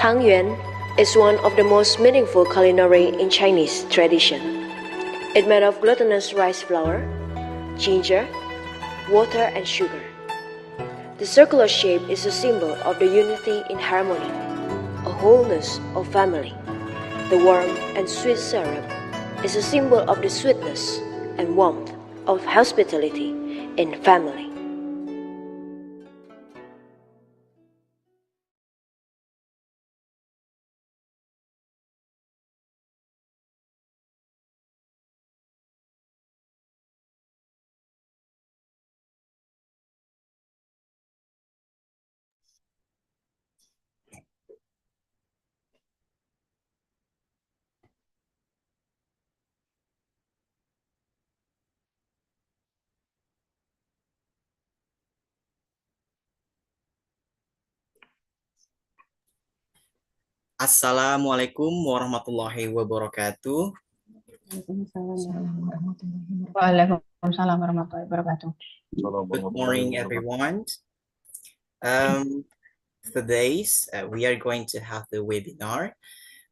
Tangyuan is one of the most meaningful culinary in Chinese tradition. It's made of glutinous rice flour, ginger, water, and sugar. The circular shape is a symbol of the unity in harmony, a wholeness of family. The warm and sweet syrup is a symbol of the sweetness and warmth of hospitality in family. Assalamualaikum warahmatullahi wabarakatuh. Waalaikumsalam warahmatullahi wabarakatuh. Good morning, everyone. Today we are going to have the webinar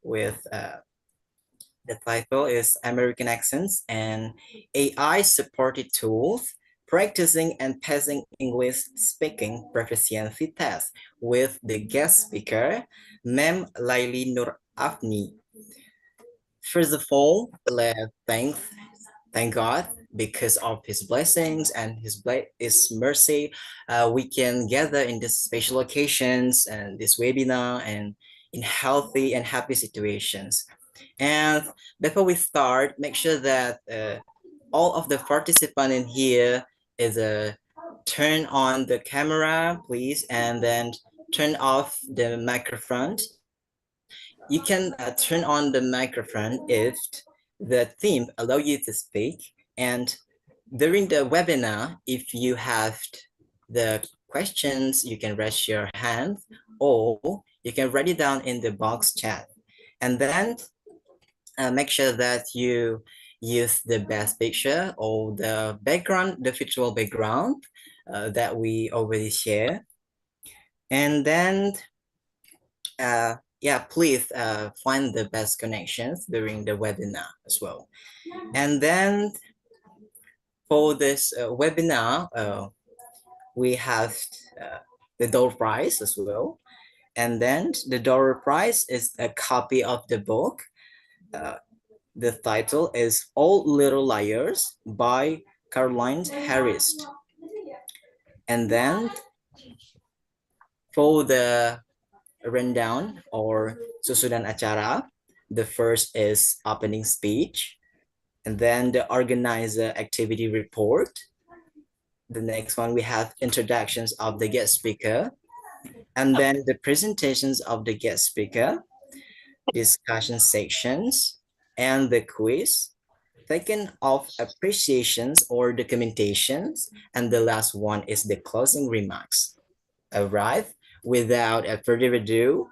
with the title is American Accents and AI-supported tools, practicing and passing English speaking proficiency test with the guest speaker, Ma'am Laili Nur Afni. First of all, let's thank God because of his blessings and his mercy. We can gather in these special occasions and this webinar and in healthy and happy situations. And before we start, make sure that all of the participants in here is turn on the camera, please, and then turn off the microphone. You can turn on the microphone if the theme allow you to speak. And during the webinar, if you have the questions, you can raise your hand or you can write it down in the box chat. And then make sure that you use the best picture or the background, the virtual background that we already share. And then yeah, please find the best connections during the webinar as well. And then for this webinar, we have the door prize as well. And then the door prize is a copy of the book. The title is All Little Liars by Caroline Harris. And then for the rundown or susunan acara, the first is opening speech, and then the organizer activity report. The next one, we have introductions of the guest speaker, and then the presentations of the guest speaker, discussion sections, and the quiz, taken of appreciations or documentations, and the last one is the closing remarks. All right, without further ado,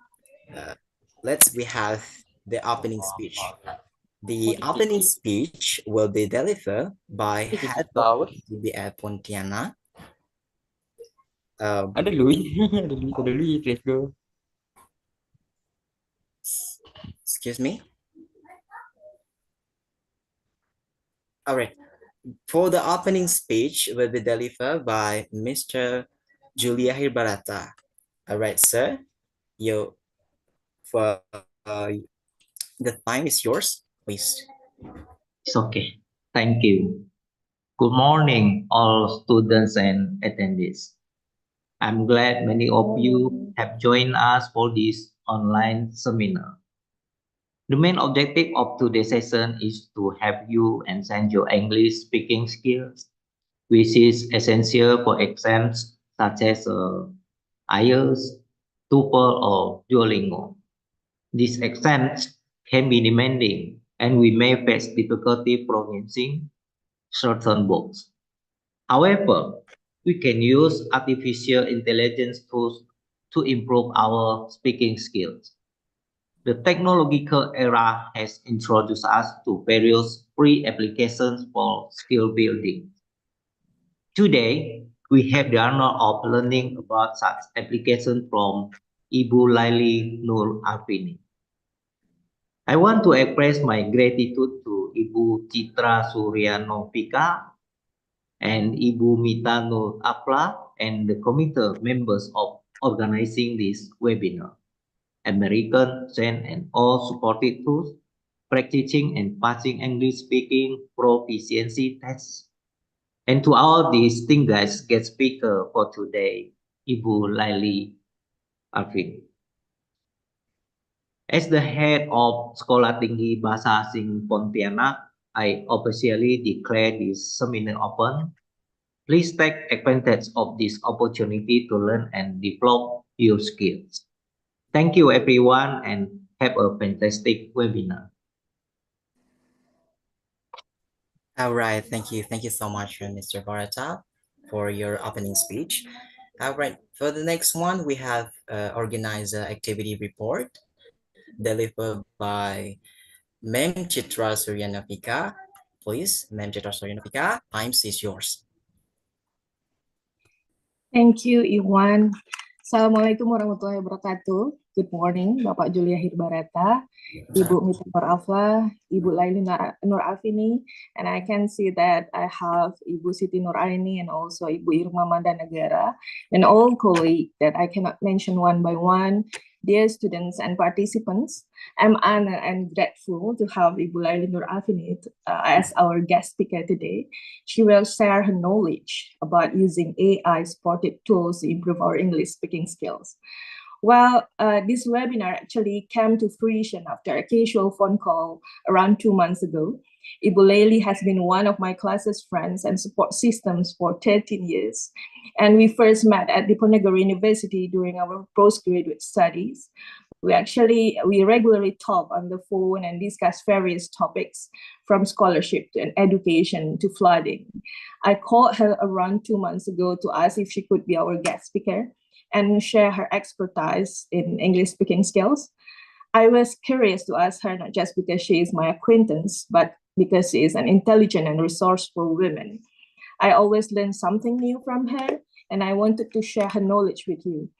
we have the opening speech. The opening speech will be delivered by Head of DBA Pontianak. Ada Louis, ada Louis, let's go. Excuse me. All right. For the opening speech will be delivered by Mr. Julia Hirbarata. All right, sir. For the time is yours, please. It's okay. Thank you. Good morning, all students and attendees. I'm glad many of you have joined us for this online seminar. The main objective of today's session is to help you enhance your English speaking skills, which is essential for exams such as IELTS, TOEFL, or Duolingo. These exams can be demanding, and we may face difficulty pronouncing certain words. However, we can use artificial intelligence tools to improve our speaking skills. The technological era has introduced us to various free applications for skill building. Today, we have the honor of learning about such applications from Ibu Laili Nur Alvini. I want to express my gratitude to Ibu Citra Suryanovika and Ibu Mita Nur Afla and the committee members of organizing this webinar. American Zen and all supported tools, practicing and passing English speaking proficiency tests. And to all distinguished guest speaker for today, Ibu Laili Alvin. As the head of Sekolah Tinggi Bahasa Asing Pontianak, I officially declare this seminar open. Please take advantage of this opportunity to learn and develop your skills. Thank you everyone and have a fantastic webinar. All right, thank you. Thank you so much, Mr. Barata, for your opening speech. All right, for the next one, we have organizer activity report delivered by Mem Chitra Suryanavika. Please, Mem Chitra Suryanavika, time is yours. Thank you, Iwan. Assalamualaikum warahmatullahi wabarakatuh. Good morning, Bapak Julia Hirbarata, Ibu Mita Nur Afla, Ibu Laili Nur Afini, and I can see that I have Ibu Siti Nur Aini and also Ibu Irma Mandanegara, and all colleagues that I cannot mention one by one. Dear students and participants, I'm honored and grateful to have Ibu Laili Nur Afini as our guest speaker today. She will share her knowledge about using AI-supported tools to improve our English speaking skills. Well, this webinar actually came to fruition after a casual phone call around 2 months ago. Ibu Laili has been one of my closest friends and support systems for 13 years. And we first met at Diponegoro University during our postgraduate studies. We regularly talk on the phone and discuss various topics from scholarship and education to flooding. I called her around 2 months ago to ask if she could be our guest speaker and share her expertise in English speaking skills. I was curious to ask her not just because she is my acquaintance, but because she is an intelligent and resourceful woman. I always learn something new from her, and I wanted to share her knowledge with you.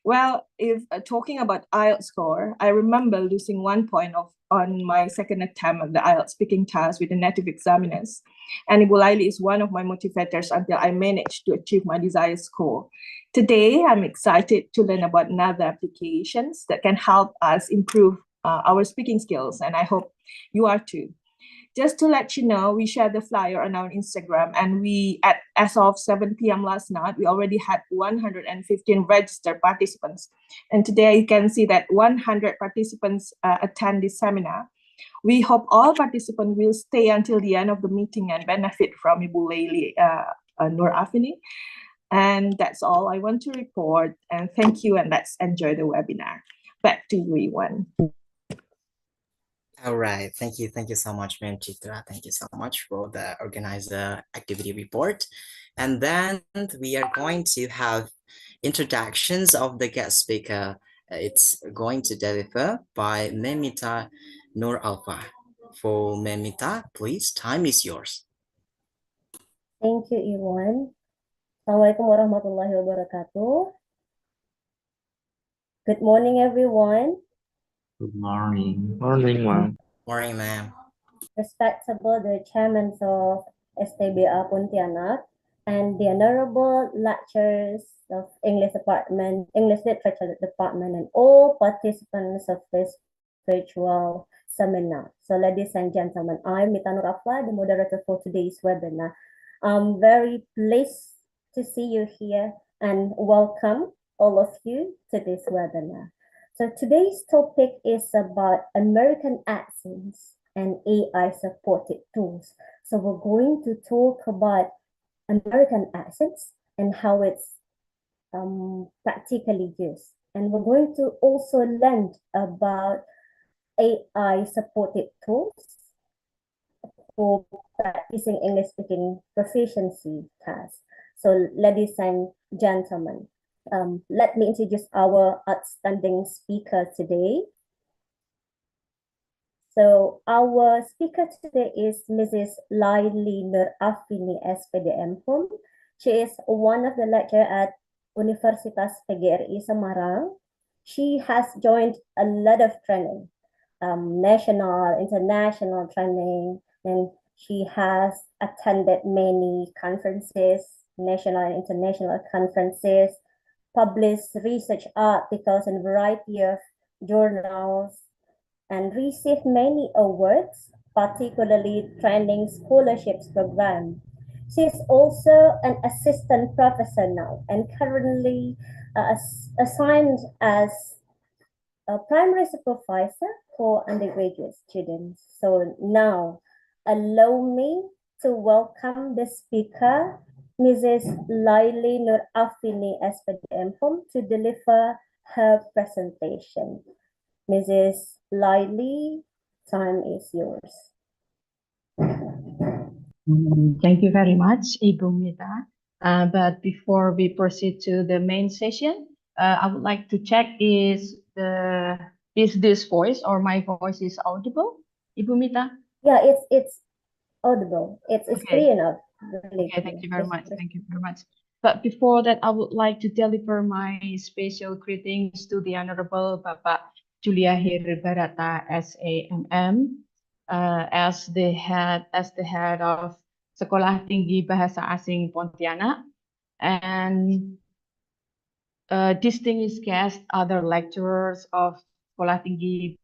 Well, if talking about IELTS score, I remember losing 1 point on my second attempt at the IELTS speaking test with the native examiners. And Ibu Laili is one of my motivators until I managed to achieve my desired score. Today, I'm excited to learn about other applications that can help us improve our speaking skills, and I hope you are too. Just to let you know, we shared the flyer on our Instagram, and as of 7 p.m. last night, we already had 115 registered participants. And today you can see that 100 participants attend this seminar. We hope all participants will stay until the end of the meeting and benefit from Ibu Laili Nur Afini. And that's all I want to report. And thank you, and let's enjoy the webinar. Back to you, Iwan. All right, thank you so much, Ma'am Chitra. Thank you so much for the organizer activity report. And then we are going to have introductions of the guest speaker. It's going to deliver by Memita Nur Alfa. For Memita, please, time is yours. Thank you, Iwan. Assalamualaikum warahmatullahi wabarakatuh. Good morning, everyone. Good morning. Morning, ma'am. Morning, ma'am. Respectable the chairman of STBA Pontianak and the honorable lecturers of English department, English literature department, and all participants of this virtual seminar. So ladies and gentlemen, I'm Mita Nur Afla, the moderator for today's webinar. I'm very pleased to see you here and welcome all of you to this webinar. So today's topic is about American accents and AI-supported tools. So we're going to talk about American accents and how it's practically used. And we're going to also learn about AI-supported tools for practicing English speaking proficiency tasks. So ladies and gentlemen, let me introduce our outstanding speaker today. So our speaker today is Mrs. Laili Nur Afini, SPDM Home. She is one of the lecturers at Universitas PGRI Semarang. She has joined a lot of training, national, international training, and she has attended many conferences, national and international conferences, published research articles in a variety of journals, and received many awards, particularly training scholarships program. She is also an assistant professor now and currently assigned as a primary supervisor for undergraduate students. So now, allow me to welcome the speaker, Mrs. Laili Nur Afini SPDM Home, to deliver her presentation. Mrs. Laili, time is yours. Thank you very much, Ibu Mita. But before we proceed to the main session, I would like to check is this voice or my voice is audible, Ibu Mita? Yeah, it's audible. It's Okay. clear enough. Really Okay, thank clear. you very much. Thank you very much. But before that, I would like to deliver my special greetings to the Honorable Bapak Juliahir Barata SAMM, as the head of Sekolah Tinggi Bahasa Asing Pontianak, and distinguished guests, other lecturers of Sekolah Tinggi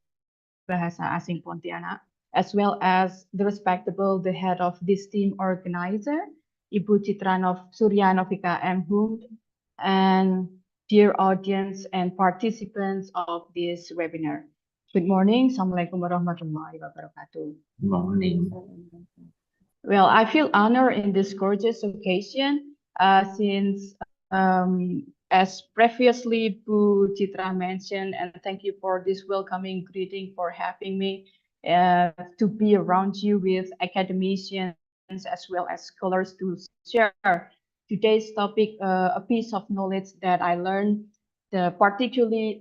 Bahasa Asing Pontianak, as well as the head of this team organizer, Ibu Citranov Suryanovika M. Hund, and dear audience and participants of this webinar. Good morning. Assalamualaikum warahmatullahi wabarakatuh. Good morning. Well, I feel honored in this gorgeous occasion, since as previously Bu Citra mentioned, and thank you for this welcoming greeting for having me to be around you with academicians as well as scholars to share today's topic, a piece of knowledge that I learned, particularly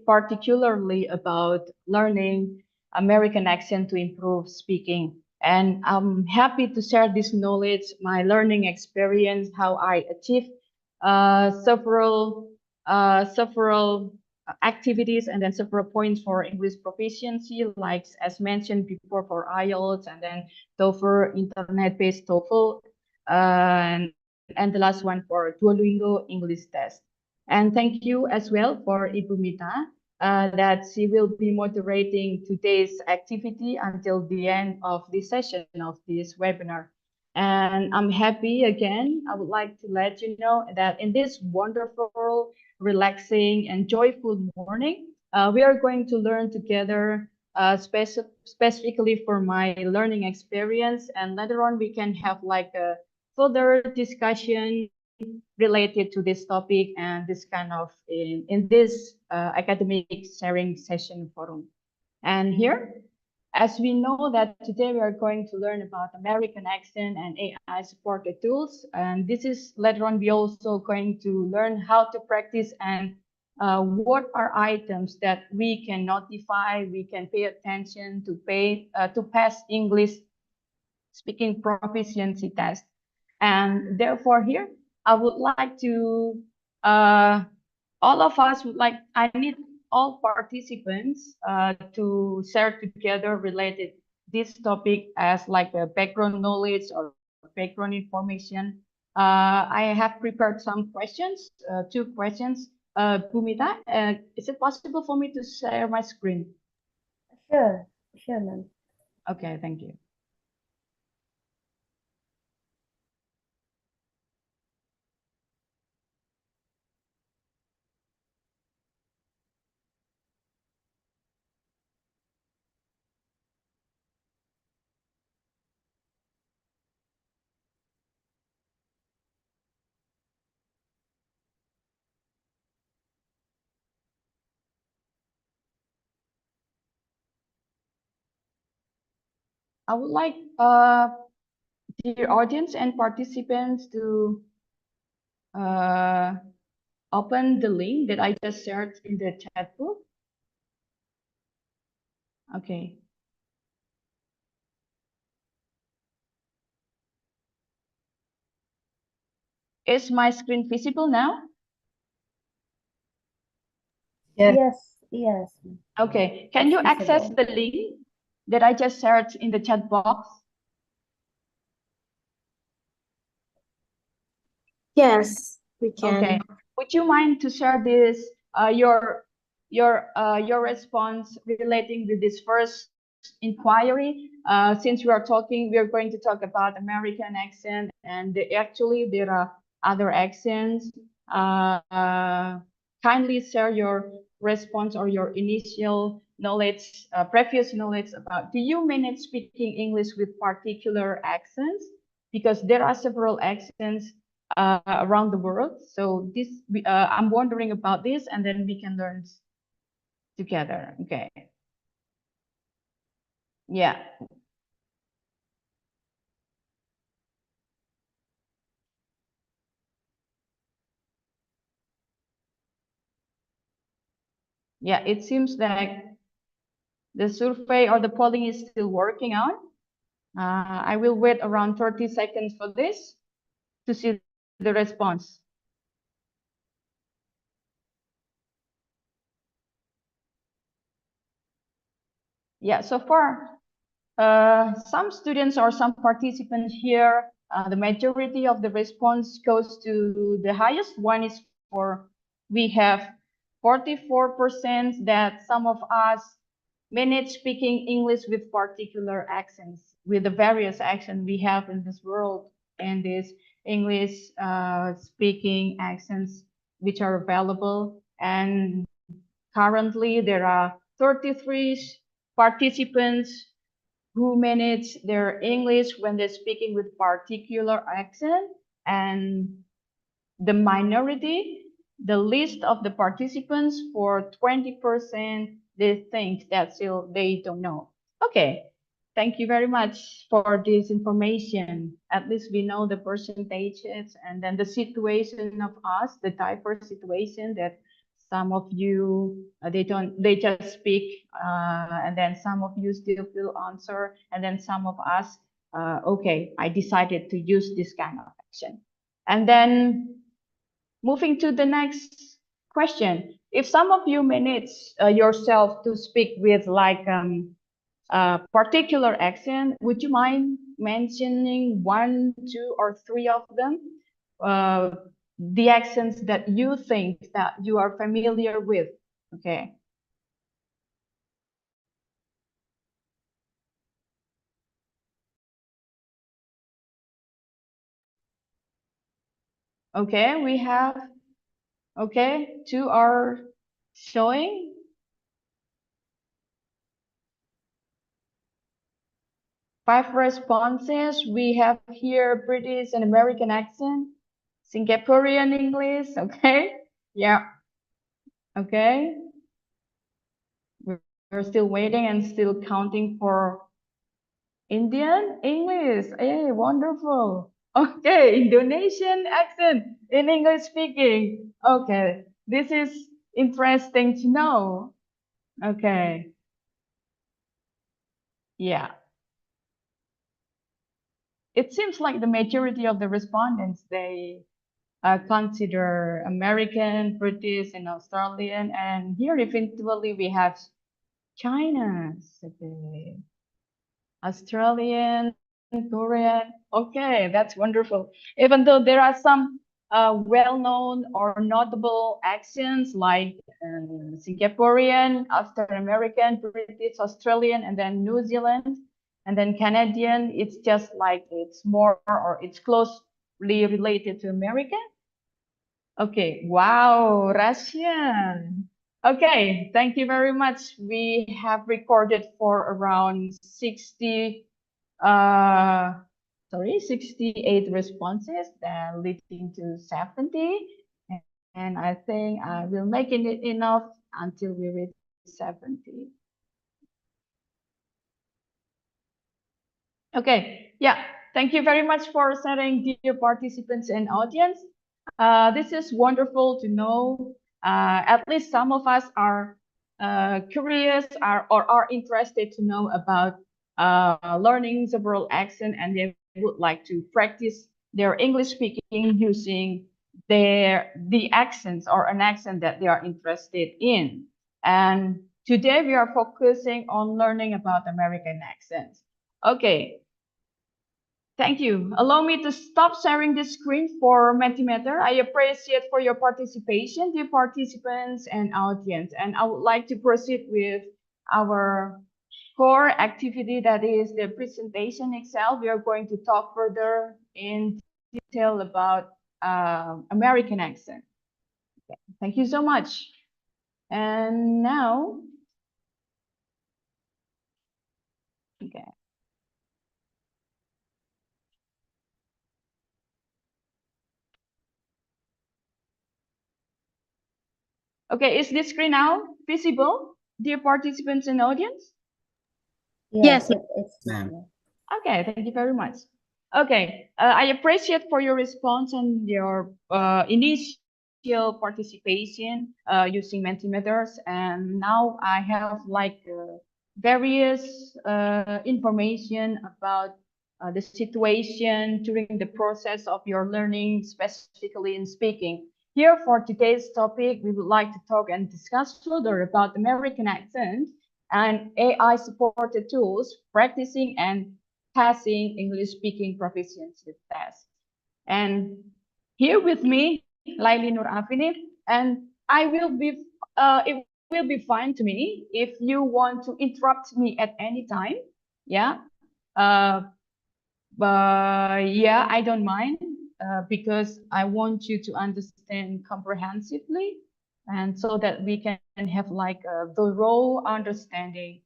about learning American accent to improve speaking. And I'm happy to share this knowledge, my learning experience, how I achieved several activities and then several points for English proficiency, like as mentioned before for IELTS, and then TOEFL, internet-based TOEFL, and the last one for Duolingo English test. And thank you as well for Ibu Mita, that she will be moderating today's activity until the end of this session of this webinar. And I'm happy again. I would like to let you know that in this wonderful, relaxing, and joyful morning, we are going to learn together, specifically for my learning experience. And later on, we can have like a further discussion related to this topic and this kind of in this academic sharing session forum. And here, as we know that today we are going to learn about American accent and AI supported tools. And this is later on, we also going to learn how to practice and what are items that we can notify, we can pay attention to pass English speaking proficiency test. And therefore here, I would like to, all of us would like, I need all participants to share together related this topic as like a background knowledge or background information. I have prepared some questions, 2 questions. Bhumita, is it possible for me to share my screen? Sure, ma'am. Okay, thank you. I would like dear audience and participants to open the link that I just shared in the chat book. Okay. Is my screen visible now? Yeah. Yes, Yes. Okay, can you access the link that I just shared in the chat box? Yes, we can. Okay. Would you mind to share this, your response relating with this first inquiry? Since we are going to talk about American accent, and actually there are other accents. Kindly share your response or your initial knowledge, previous knowledge about. Do you manage speaking English with particular accents? Because there are several accents around the world. So I'm wondering about this, and then we can learn together. Okay. Yeah. Yeah, it seems that the survey or the polling is still working on. I will wait around 30 seconds for this to see the response. Yeah, so far, some students or some participants here, the majority of the response goes to the highest one is for, we have 44% that some of us manage speaking English with particular accents, with the various accents we have in this world and these English speaking accents which are available. And currently there are 33 participants who manage their English when they're speaking with particular accent, and the minority, the list of the participants for 20%, they think that still they don't know. Okay, thank you very much for this information. At least we know the percentages and then the situation of us, the diverse situation that some of you they just speak and then some of you still feel answer, and then some of us okay, I decided to use this kind of action. And then moving to the next question, if some of you manage yourself to speak with like particular accent, would you mind mentioning one, two, or three of them? The accents that you think that you are familiar with. Okay. Okay, we have, okay, two are showing. Five responses. We have here British and American accent, Singaporean English. Okay. Yeah. Okay. We're still waiting and still counting for Indian English. Hey, wonderful. Okay. Indonesian accent in English speaking. Okay. This is interesting to know. Okay. Yeah. It seems like the majority of the respondents, they consider American, British, and Australian. And here, eventually, we have China, okay. Australian, Korean. Okay, that's wonderful. Even though there are some well-known or notable accents like Singaporean, Australian-American, British, Australian, and then New Zealand, and then Canadian, it's just like it's more or it's closely related to American. Okay, wow, Russian. Okay, thank you very much. We have recorded for around 68 responses, that leading to 70. And I think I will make it enough until we reach 70. Okay, yeah, thank you very much for sharing, dear participants and audience. This is wonderful to know. At least some of us are curious or are interested to know about learning several accents, and they would like to practice their English speaking using the accents or an accent that they are interested in. And today we are focusing on learning about American accents. Okay, thank you. Allow me to stop sharing the screen for Mentimeter. I appreciate for your participation, dear participants and audience. And I would like to proceed with our core activity, that is the presentation itself. We are going to talk further in detail about American accent. Okay. Thank you so much. And now, okay. Okay, is this screen now visible, dear participants and audience? Yes, Yes, it's ma'am. Okay, thank you very much. Okay, I appreciate for your response and your initial participation using Mentimeters. And now I have like various information about the situation during the process of your learning, specifically in speaking. Here for today's topic, we would like to talk and discuss further about American accent and AI supported tools, practicing and passing English speaking proficiency test. And here with me, Laili Nur Afini, and it will be fine to me if you want to interrupt me at any time. Yeah. But yeah, I don't mind because I want you to understand comprehensively, and so that we can have like a thorough understanding.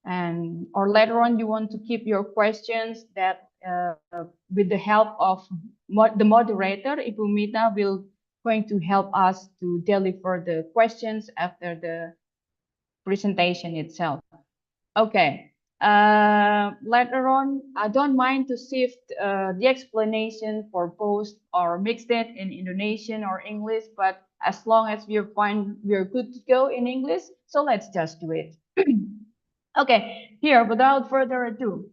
And or later on, you want to keep your questions that with the help of the moderator, Ibu Mita will going to help us to deliver the questions after the presentation itself. Okay. Later on, I don't mind to shift the explanation for both or mixed it in Indonesian or English, but as long as we're good to go in English, so let's just do it. Okay, here, without further ado,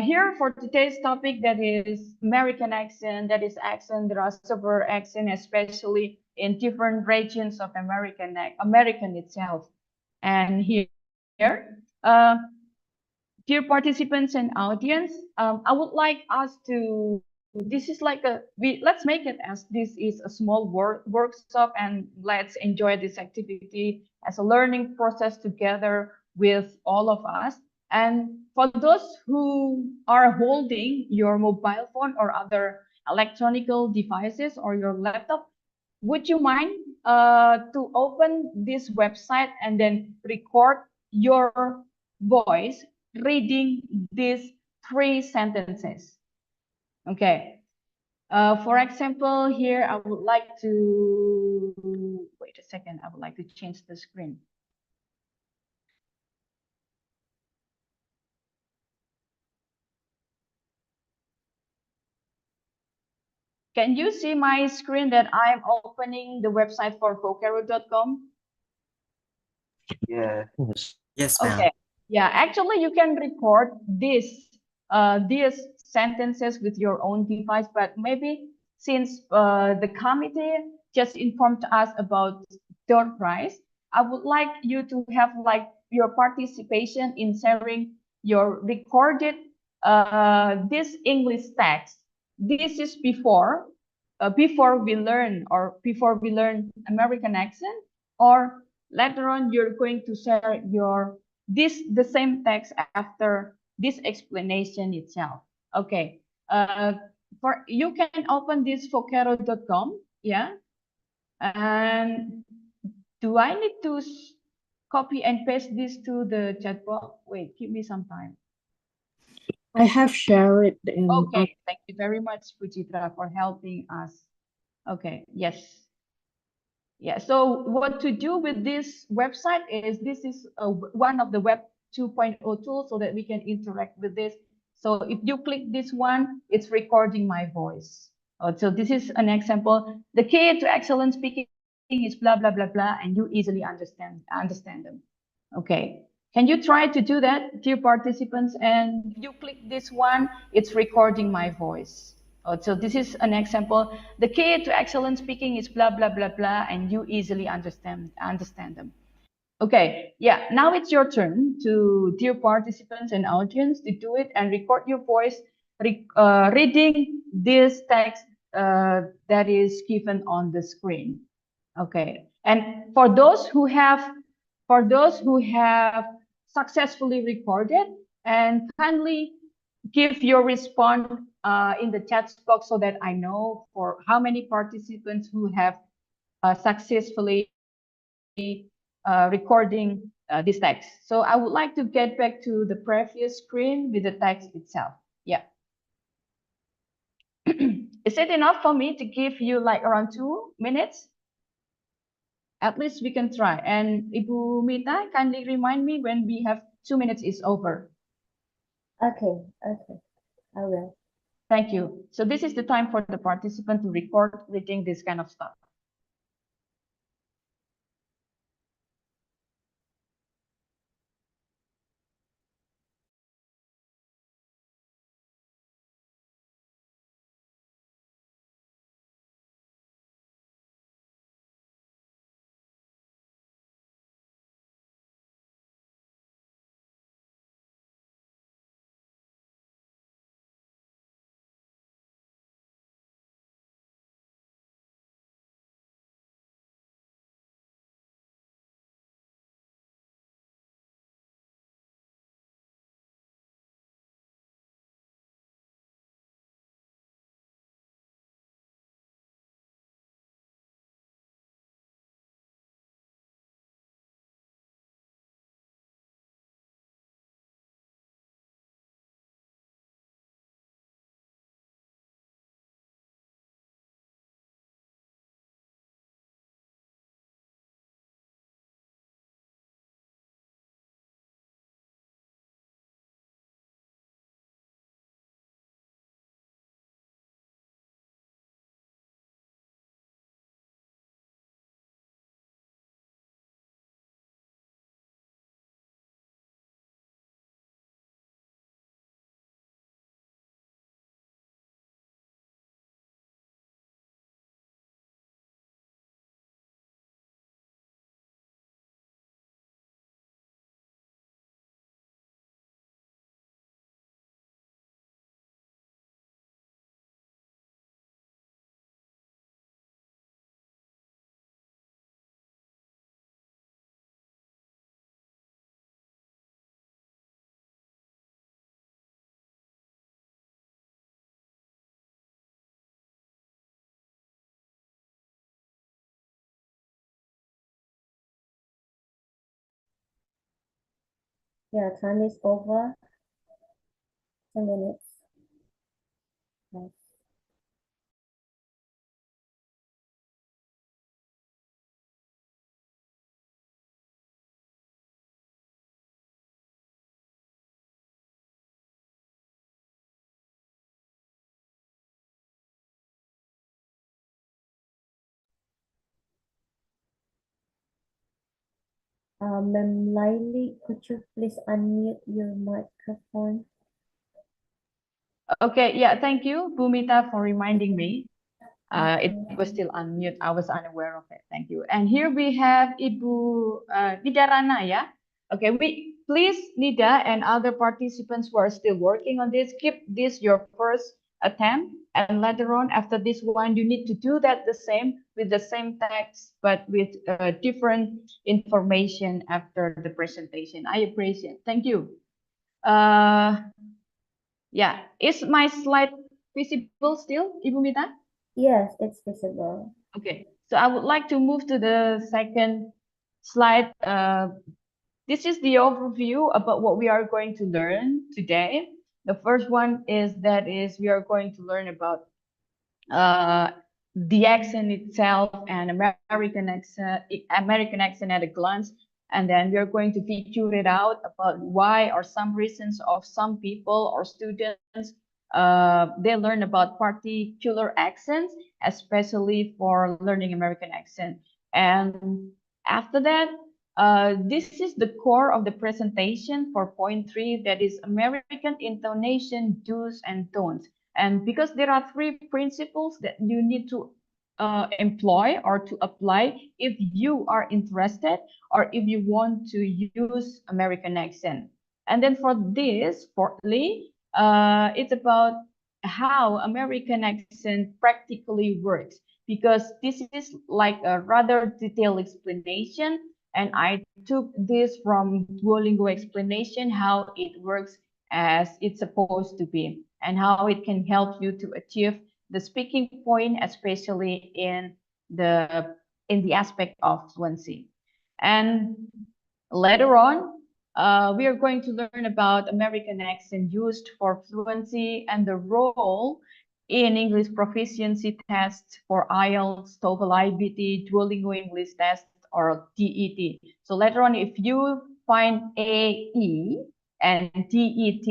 here for today's topic, that is American accent, that is accent, there are several accent, especially in different regions of American itself. And here, uh, dear participants and audience, I would like us to, this is like let's make it as this is a small workshop, and let's enjoy this activity as a learning process together with all of us. And for those who are holding your mobile phone or other electronic devices or your laptop, would you mind to open this website and then record your voice reading these 3 sentences? Okay. For example, here I would like to wait a second. I would like to change the screen. Can you see my screen that I'm opening the website for vocaro.com? Yeah. Yes, ma'am. Okay. Yeah, actually you can record these sentences with your own device, but maybe since the committee just informed us about door prize, I would like you to have like your participation in sharing your recorded this English text. This is before we learn American accent, or later on you're going to share the same text after this explanation itself. Okay. For you can open this vocaro.com. Yeah. And do I need to copy and paste this to the chat box? Wait, give me some time. I have shared it in. Okay, thank you very much, Pujitra, for helping us. Okay, yes. Yeah, so what to do with this website is this is one of the Web 2.0 tools so that we can interact with this. So if you click this one, it's recording my voice. So this is an example. The key to excellent speaking is blah, blah, blah, blah, and you easily understand them. Okay. Can you try to do that, dear participants? And you click this one, it's recording my voice. So this is an example. The key to excellent speaking is blah, blah, blah, blah, and you easily understand them. Okay, yeah, now it's your turn to, dear participants and audience, to do it and record your voice reading this text that is given on the screen. Okay, and for those who have successfully recorded, and kindly give your response in the chat box so that I know for how many participants who have successfully recording this text. So I would like to get back to the previous screen with the text itself. Yeah. Is it enough for me to give you like around 2 minutes? At least we can try. And Ibu Mita, kindly remind me when we have 2 minutes is over. Okay, I will. Thank you. So this is the time for the participant to record reading this kind of stuff. Yeah, time is over. 2 minutes. Yes. Ma'am Laili, could you please unmute your microphone? Okay, yeah, thank you, Bhumita, for reminding me. It was still unmute. I was unaware of it. Thank you. And here we have Ibu Nida Rana, yeah? Okay, please, Nida and other participants who are still working on this, keep this your first attempt. And later on, after this one, you need to do that the same with the same text, but with different information after the presentation. I appreciate. Thank you. Yeah, is my slide visible still, Ibu Mita? Yes, it's visible. Okay, so I would like to move to the second slide. This is the overview about what we are going to learn today. The first one is we are going to learn about uh, the accent itself and American accent at a glance. And then we're going to figure it out about why or some reasons of some people or students they learn about particular accents, especially for learning American accent. And after that, this is the core of the presentation for point 3, that is American intonation, do's and don'ts. And because there are 3 principles that you need to employ or to apply if you are interested or if you want to use American accent. And then for this, fourthly, it's about how American accent practically works, because this is like a rather detailed explanation, and I took this from Duolingo explanation how it works as it's supposed to be and how it can help you to achieve the speaking point, especially in the aspect of fluency. And later on, we are going to learn about American accent used for fluency and the role in English proficiency tests for IELTS, TOEFL, IBT, Duolingo English test, or DET. So later on, if you find AE and DET,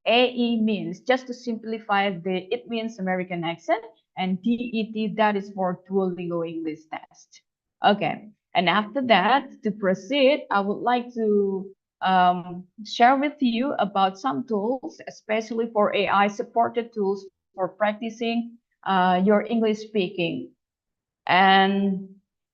AE means, just to simplify, it means American accent, and DET, that is for Duolingo English test. Okay, and after that, to proceed, I would like to share with you about some tools, especially for AI supported tools for practicing your English speaking. And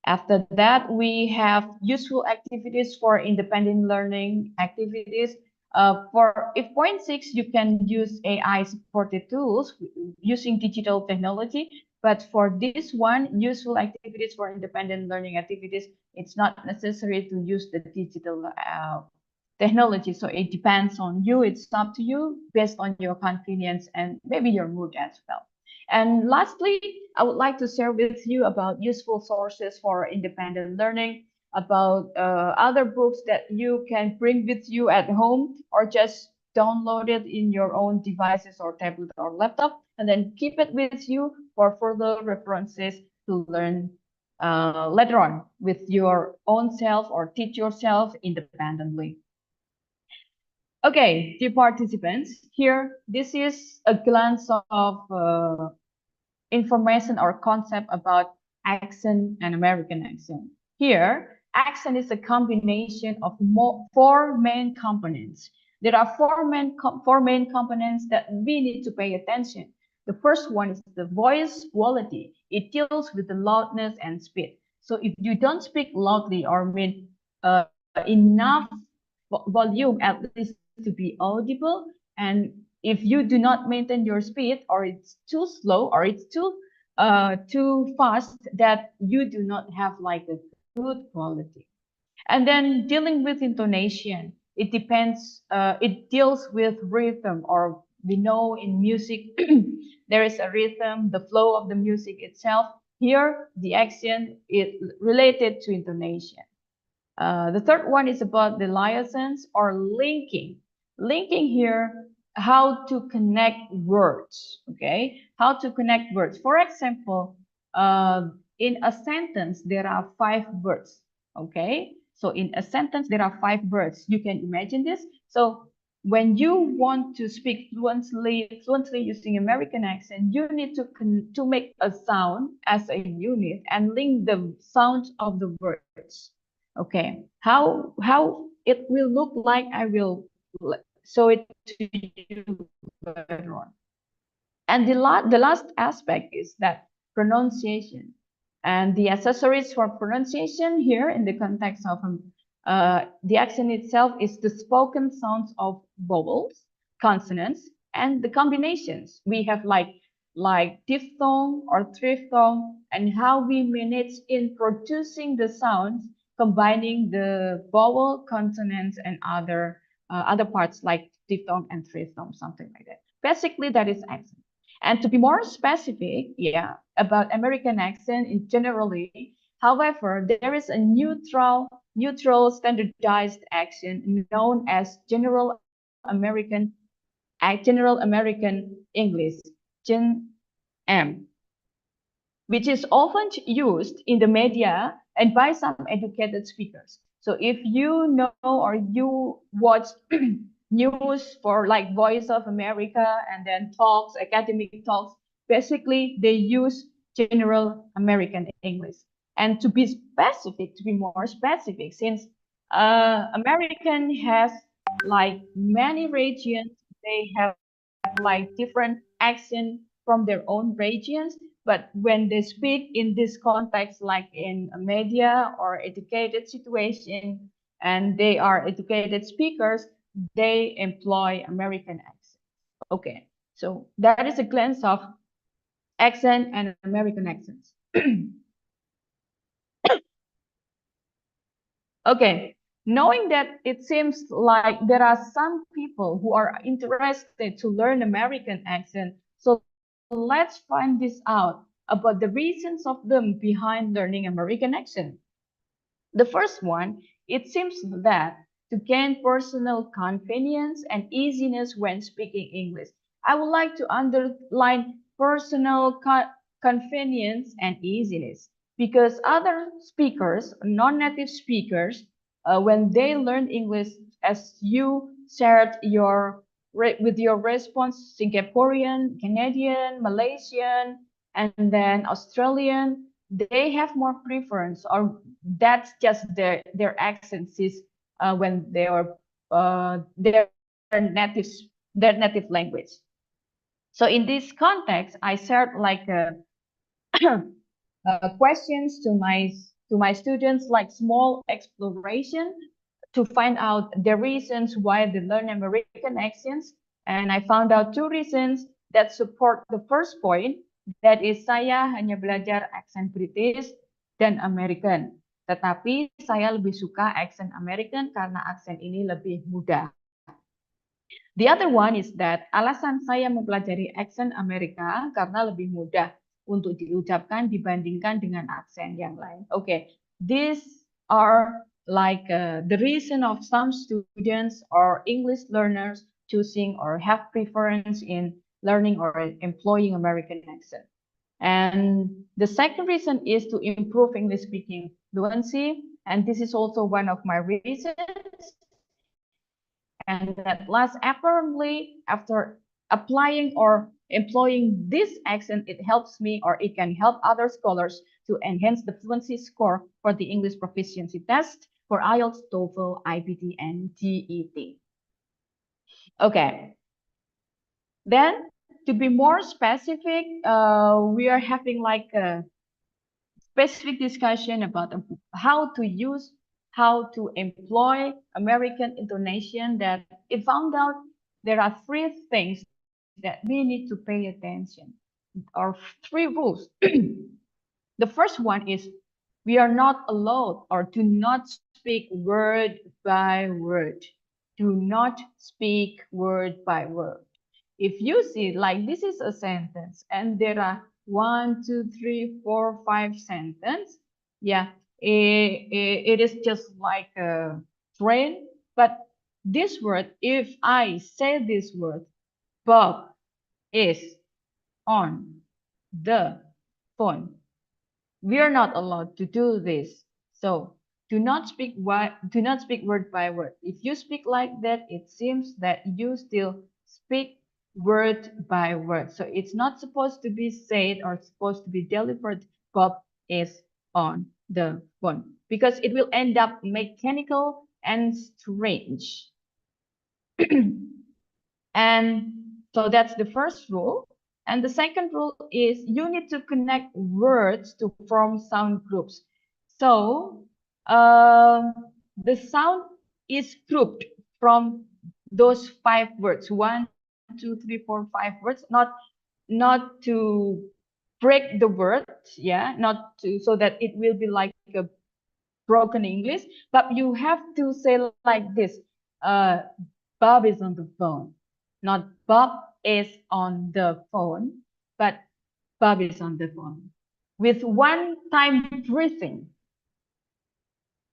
after that, we have useful activities for independent learning activities. For if point six, you can use AI supported tools using digital technology. But for this one, useful activities for independent learning activities, it's not necessary to use the digital technology. So it depends on you. It's up to you based on your convenience and maybe your mood as well. And lastly, I would like to share with you about useful sources for independent learning, about other books that you can bring with you at home or just download it in your own devices or tablet or laptop, and then keep it with you for further references to learn later on with your own self or teach yourself independently. Okay, dear participants, here, this is a glance of information or concept about accent and American accent. Here, accent is a combination of four main components. There are four main components that we need to pay attention. The first one is the voice quality. It deals with the loudness and speed. So if you don't speak loudly or mean enough volume at least to be audible, and if you do not maintain your speed, or it's too slow, or it's too fast, that you do not have like a good quality. And then dealing with intonation, it depends, it deals with rhythm, or we know in music there is a rhythm, the flow of the music itself. Here the accent is related to intonation. The third one is about the liaisons or linking. Linking here, how to connect words, okay? How to connect words. For example, in a sentence, there are 5 words, okay? So in a sentence, there are 5 words. You can imagine this. So when you want to speak fluently using American accent, you need to make a sound as a unit and link the sounds of the words. Okay, how it will look like, I will show it to you later on. And the last aspect is that pronunciation, and the accessories for pronunciation here in the context of the accent itself is the spoken sounds of vowels, consonants, and the combinations. We have like diphthong or triphthong, and how we manage in producing the sounds, combining the vowel, consonants, and other parts like diphthong and triphthong, something like that. Basically, that is accent. And to be more specific, yeah, about American accent in generally, however, there is a neutral standardized accent known as General American English, Gen M, which is often used in the media and by some educated speakers. So if you know or you watch news for like Voice of America and then talks, academic talks, basically they use General American English. And to be specific, to be more specific, since American has like many regions, they have like different accent from their own regions. But when they speak in this context, like in a media or educated situation, and they are educated speakers, they employ American accent. Okay, so that is a glance of accent and American accents. Okay, knowing that it seems like there are some people who are interested to learn American accent, so let's find this out about the reasons of them behind learning American accent. The first one, it seems that to gain personal convenience and easiness when speaking English. I would like to underline personal convenience and easiness because other speakers, non-native speakers, when they learn English, as you shared with your response, Singaporean, Canadian, Malaysian, and then Australian, they have more preference, or that's just their accents is when they are their native their native language. So in this context, I shared like questions to my students, like small exploration to find out the reasons why they learn American accents. And I found out two reasons that support the first point, that is saya hanya belajar aksen British dan American. Tetapi saya lebih suka aksen American karena aksen ini lebih mudah. The other one is that alasan saya mempelajari aksen Amerika karena lebih mudah untuk diucapkan dibandingkan dengan aksen yang lain. Okay, these are like the reason of some students or English learners choosing or have preference in learning or employing American accent. And the second reason is to improve English speaking fluency. And this is also one of my reasons. And that last, apparently, after applying or employing this accent, it helps me, or it can help other scholars to enhance the fluency score for the English proficiency test for IELTS, TOEFL, IBT, and GET. Okay. Then, to be more specific, we are having like a specific discussion about how to employ American intonation. That it found out there are three things that we need to pay attention, or three rules. The first one is we are not allowed, or do not speak word by word. Do not speak word by word. If you see, like, this is a sentence and there are 1, 2, 3, 4, 5 sentences, yeah, it is just like a train. But this word, if I say this word, Bob is on the phone, we are not allowed to do this. So do not speak word by word. If you speak like that, it seems that you still speak word by word. So it's not supposed to be said or supposed to be delivered, Bob is on the phone, because it will end up mechanical and strange. And so that's the first rule. And the second rule is you need to connect words to form sound groups. So the sound is grouped from those 5 words, 1, 2, 3, 4, 5 words, not to break the words, yeah, not to, so that it will be like a broken English, but you have to say like this, Bob is on the phone. Not Bob is on the phone, but Bob is on the phone. With one time breathing,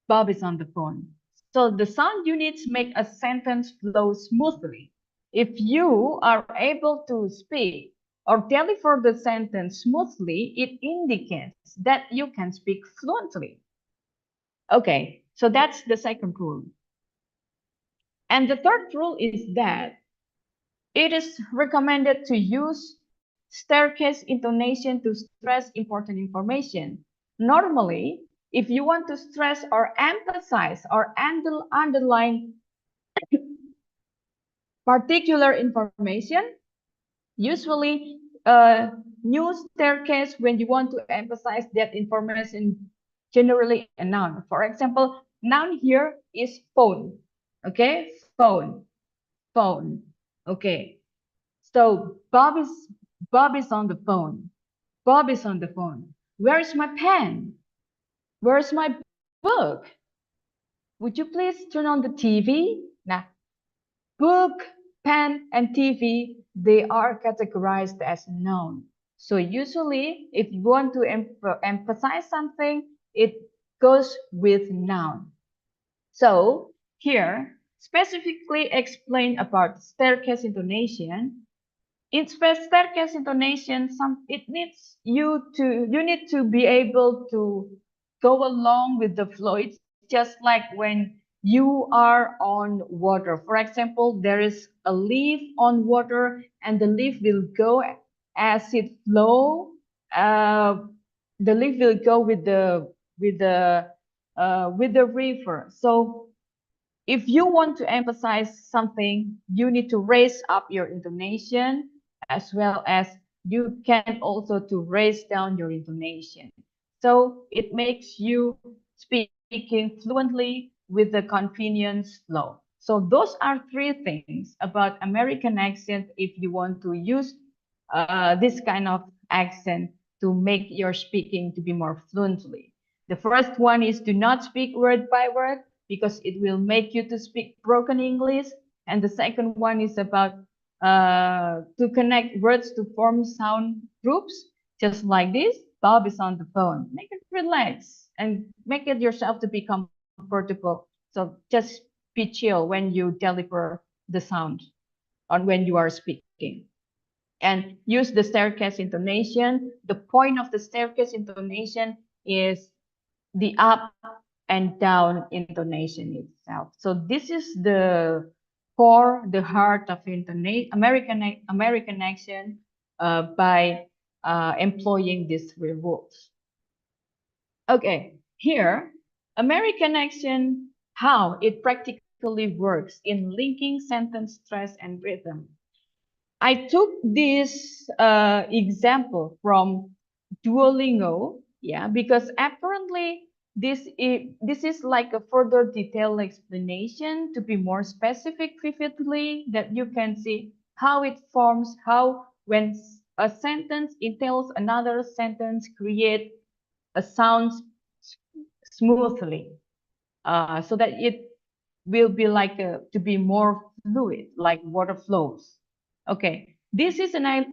Bob is on the phone. So the sound units make a sentence flow smoothly. If you are able to speak or deliver the sentence smoothly, it indicates that you can speak fluently. Okay, so that's the second rule. And the third rule is that it is recommended to use staircase intonation to stress important information. Normally, if you want to stress or emphasize or underline particular information, usually new staircase when you want to emphasize that information generally a noun. For example, noun here is phone. Okay, phone, phone. Okay, so Bob is on the phone. Bob is on the phone. Where is my pen? Where's my book? Would you please turn on the TV? Nah, book, pen, and TV, they are categorized as noun. So usually, if you want to emphasize something, it goes with noun. So here, specifically explain about staircase intonation. In staircase intonation, it needs you need to be able to go along with the flow. It's just like when you are on water. For example, there is a leaf on water, and the leaf will go as it flow. The leaf will go with the river. So if you want to emphasize something, you need to raise up your intonation, as well as you can also to raise down your intonation. So it makes you speaking fluently with the convenience flow. So those are three things about American accent if you want to use this kind of accent to make your speaking to be more fluently. The first one is do not speak word by word, because it will make you to speak broken English. And the second one is about to connect words to form sound groups, just like this. Bob is on the phone. Make it relax and make it yourself to be comfortable. So just be chill when you deliver the sound or when you are speaking. And use the staircase intonation. The point of the staircase intonation is the up and down intonation itself. So this is the core, the heart of American accent by employing these three rules. Okay, here, American accent, how it practically works in linking sentence stress and rhythm. I took this example from Duolingo, yeah, because apparently this is like a further detailed explanation to be more specific vividly, that you can see how it forms, how when a sentence entails another sentence, create a sound smoothly, so that it will be like to be more fluid, like water flows. Okay, this is an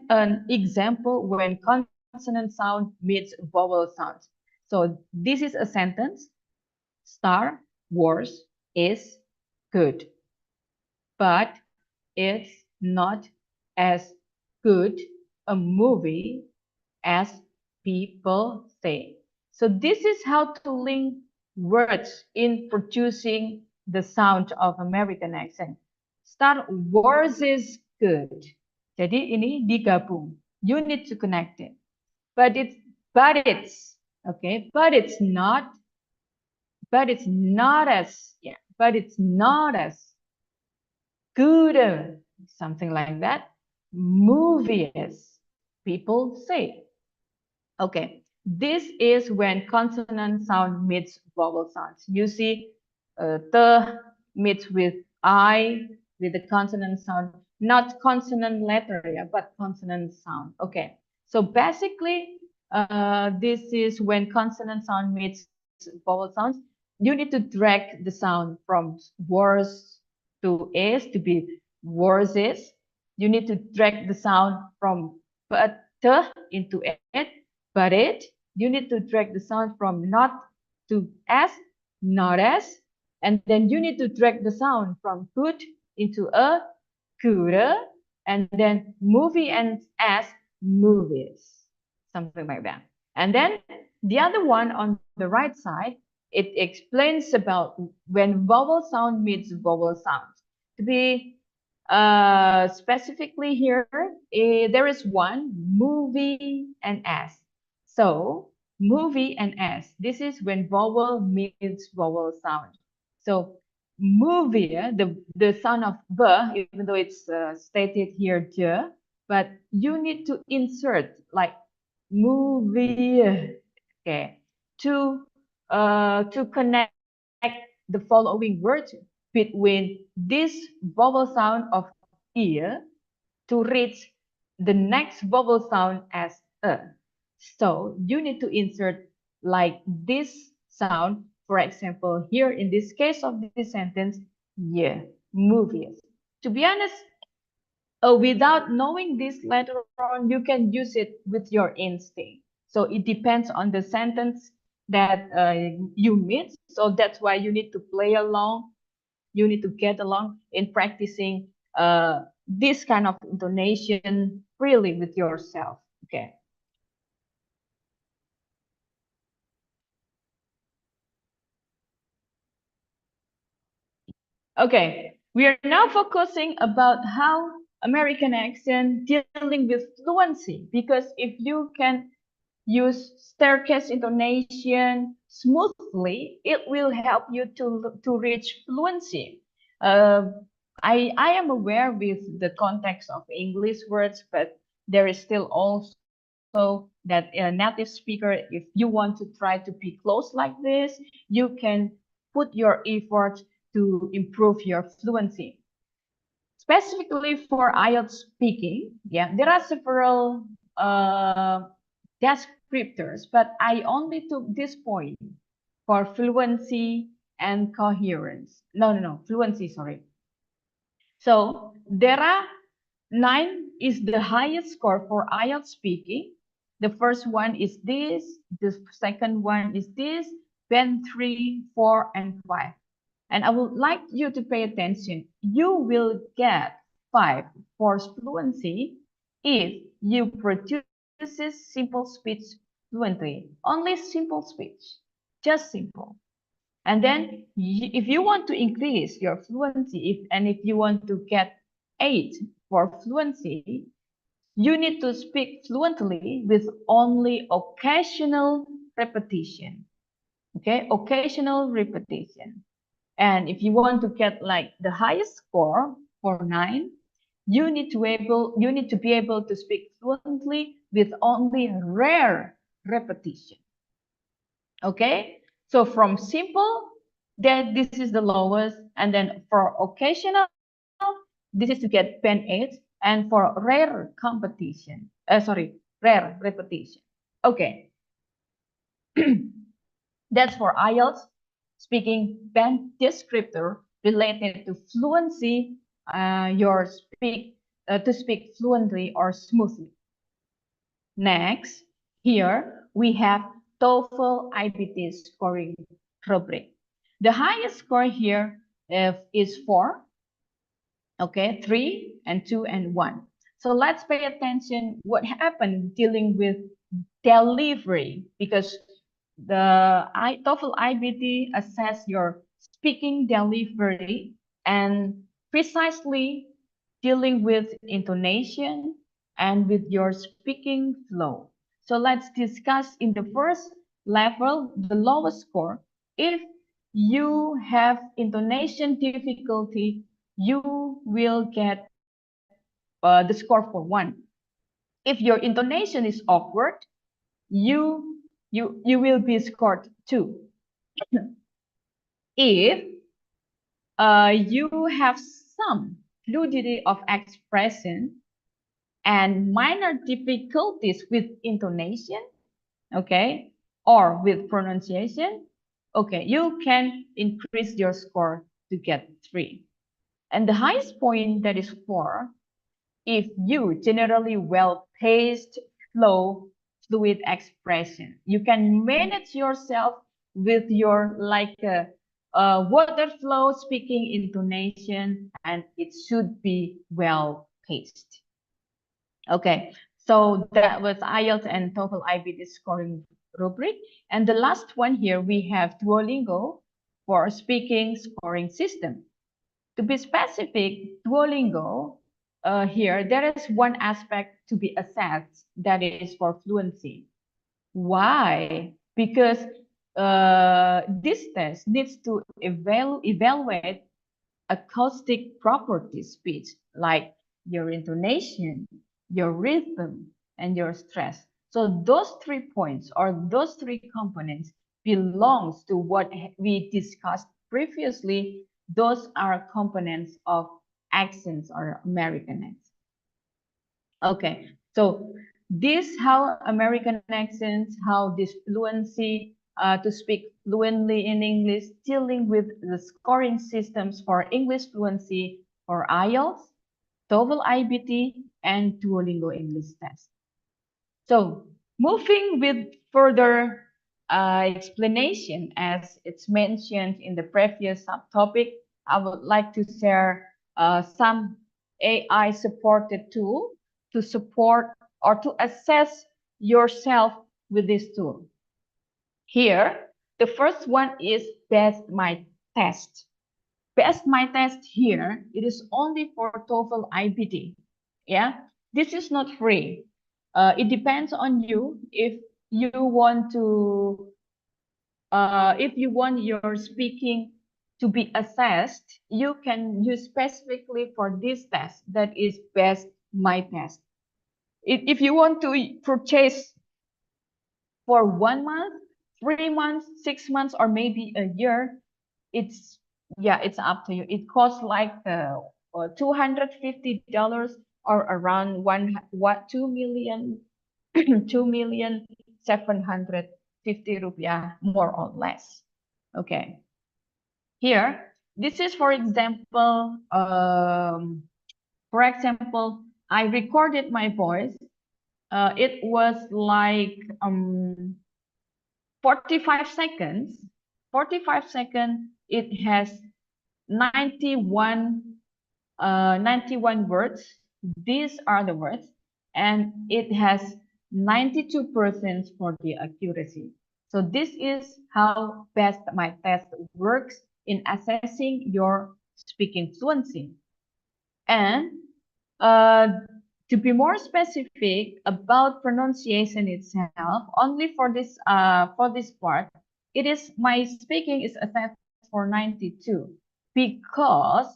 example when consonant sound meets vowel sounds. So this is a sentence: star Wars is good, but it's not as good a movie as people say. So this is how to link words in producing the sound of American accent. Star Wars is good. Jadi ini digabung. You need to connect it. But it's okay. But it's not as good, something like that, movie is, people say. Okay, this is when consonant sound meets vowel sounds. You see, the meets with I with the consonant sound, not consonant letter, yeah, but consonant sound. Okay, so basically, this is when consonant sound meets vowel sounds. You need to drag the sound from worse to is to be worse is. You need to drag the sound from but into it, but it. You need to drag the sound from not to as, not as, and then you need to drag the sound from good into a, coulda, and then movie and as, movies, something like that. And then the other one on the right side, it explains about when vowel sound meets vowel sound. To be specifically here, there is one, movie and s. So movie and s, this is when vowel meets vowel sound. So movie, the sound of b, even though it's stated here j, but you need to insert like movie. Okay. To connect the following words between this vowel sound of ear to reach the next vowel sound as a. So you need to insert like this sound. For example, here in this case of this sentence, yeah, movies. To be honest, without knowing this later on, you can use it with your instinct. So it depends on the sentence that you meet. So that's why you need to play along. You need to get along in practicing this kind of intonation freely with yourself. Okay. Okay, we are now focusing about how American accent dealing with fluency, because if you can use staircase intonation smoothly, it will help you to reach fluency. Uh, I am aware with the context of English words, but there is still also that a native speaker, if you want to try to be close like this, you can put your effort to improve your fluency. Specifically for IELTS speaking, yeah, there are several descriptors, but I only took this point for fluency and coherence. No, fluency, sorry. So there are 9 is the highest score for IELTS speaking. The first one is this, the second one is this, then 3, 4, and 5. And I would like you to pay attention. You will get 5 for fluency if you produces simple speech fluently. Only simple speech, just simple. And then if you want to increase your fluency, if you want to get 8 for fluency, you need to speak fluently with only occasional repetition. Okay, occasional repetition. And if you want to get like the highest score for 9, you need to be able to speak fluently with only rare repetition. Okay, so from simple, that this is the lowest, and then for occasional, this is to get band 8, and for rare competition, rare repetition. Okay, that's for IELTS speaking band descriptor related to fluency, to speak fluently or smoothly. Next, here we have TOEFL IBT scoring rubric. The highest score here is 4, okay, 3 and 2 and 1. So let's pay attention what happened dealing with delivery, because the TOEFL IBT assess your speaking delivery and precisely dealing with intonation and with your speaking flow. So let's discuss in the first level, the lowest score. If you have intonation difficulty, you will get the score for 1. If your intonation is awkward, you will be scored 2. If you have some fluidity of expression and minor difficulties with intonation, okay, or with pronunciation, okay, you can increase your score to get 3. And the highest point, that is 4, if you generally well-paced, flow, fluid expression. You can manage yourself with your water flow speaking intonation, and it should be well-paced. Okay, so that was IELTS and TOEFL IBT scoring rubric. And the last one here, we have Duolingo for speaking scoring system. To be specific, Duolingo, here, there is one aspect to be assessed, that is for fluency. Why? Because this test needs to evaluate acoustic properties speech, like your intonation, your rhythm, and your stress. So those 3 points or those 3 components belongs to what we discussed previously. Those are components of accents or American accents. Okay, so this how American accents, how this fluency to speak fluently in English, dealing with the scoring systems for English fluency for IELTS, TOEFL IBT, and Duolingo English test. So moving with further explanation, as it's mentioned in the previous subtopic, I would like to share some AI supported tool to support or to assess yourself with this tool. Here, the first one is Best My Test. Best My Test here, it is only for TOEFL IBT. Yeah, this is not free. It depends on you if you want to if you want your speaking to be assessed, you can use specifically for this test, that is Best My Test. If you want to purchase for 1 month, 3 months, 6 months, or maybe a year, it's up to you. It costs like $250 or around 2 million 2,750,000 rupiah, more or less. Okay, here this is for example I recorded my voice. It was like 45 seconds. 45 seconds, it has 91 words. These are the words, and it has 92% for the accuracy. So this is how Best My Test works in assessing your speaking fluency. And to be more specific about pronunciation itself, only for this part, it is my speaking is assessed for 92 because